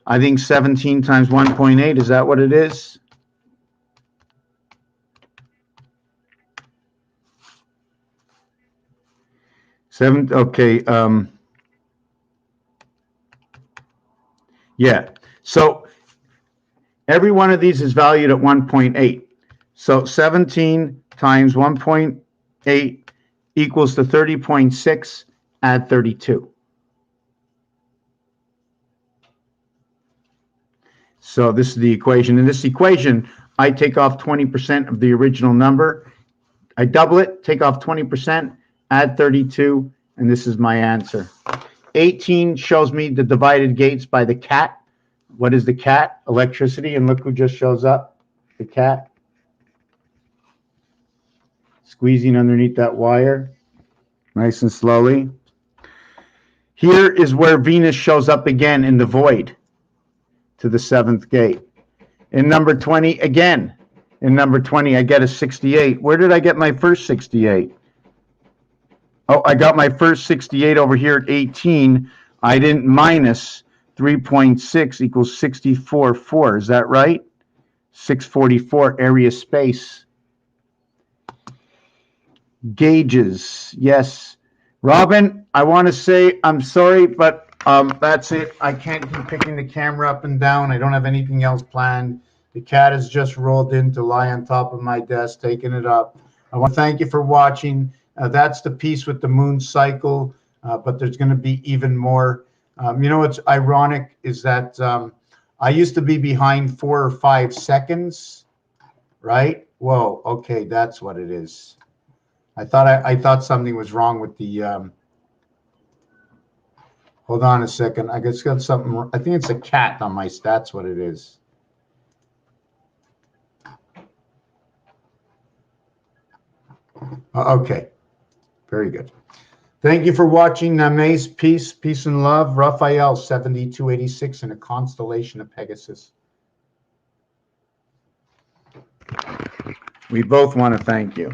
I think 17 times 1.8, is that what it is? Okay. Yeah. So every one of these is valued at 1.8. So 17 times 1.8 equals to 30.6, add 32. So this is the equation. In this equation, I take off 20% of the original number. I double it, take off 20%, add 32, and this is my answer. 18 shows me the divided gates by the cat. What is the cat? Electricity, and look who just shows up, the cat. Squeezing underneath that wire, nice and slowly. Here is where Venus shows up again in the void to the 7th gate. In number 20, again. In number 20, I get a 68. Where did I get my first 68? Oh, I got my first 68 over here at 18. I didn't minus 3.6 equals 64.4. Is that right? 644 area space. Gauges. Yes. Robin, I want to say I'm sorry, but that's it. I can't keep picking the camera up and down. I don't have anything else planned. The cat has just rolled in to lie on top of my desk, taking it up. I want to thank you for watching. That's the piece with the moon cycle, but there's going to be even more. You know what's ironic is that I used to be behind 4 or 5 seconds, right? Whoa, okay, that's what it is. I thought something was wrong with the. Hold on a second. I just got something. I think it's a cat on my stats. What it is. Okay, very good. Thank you for watching. Names, peace and love. Raphael 7286 in a constellation of Pegasus. We both want to thank you.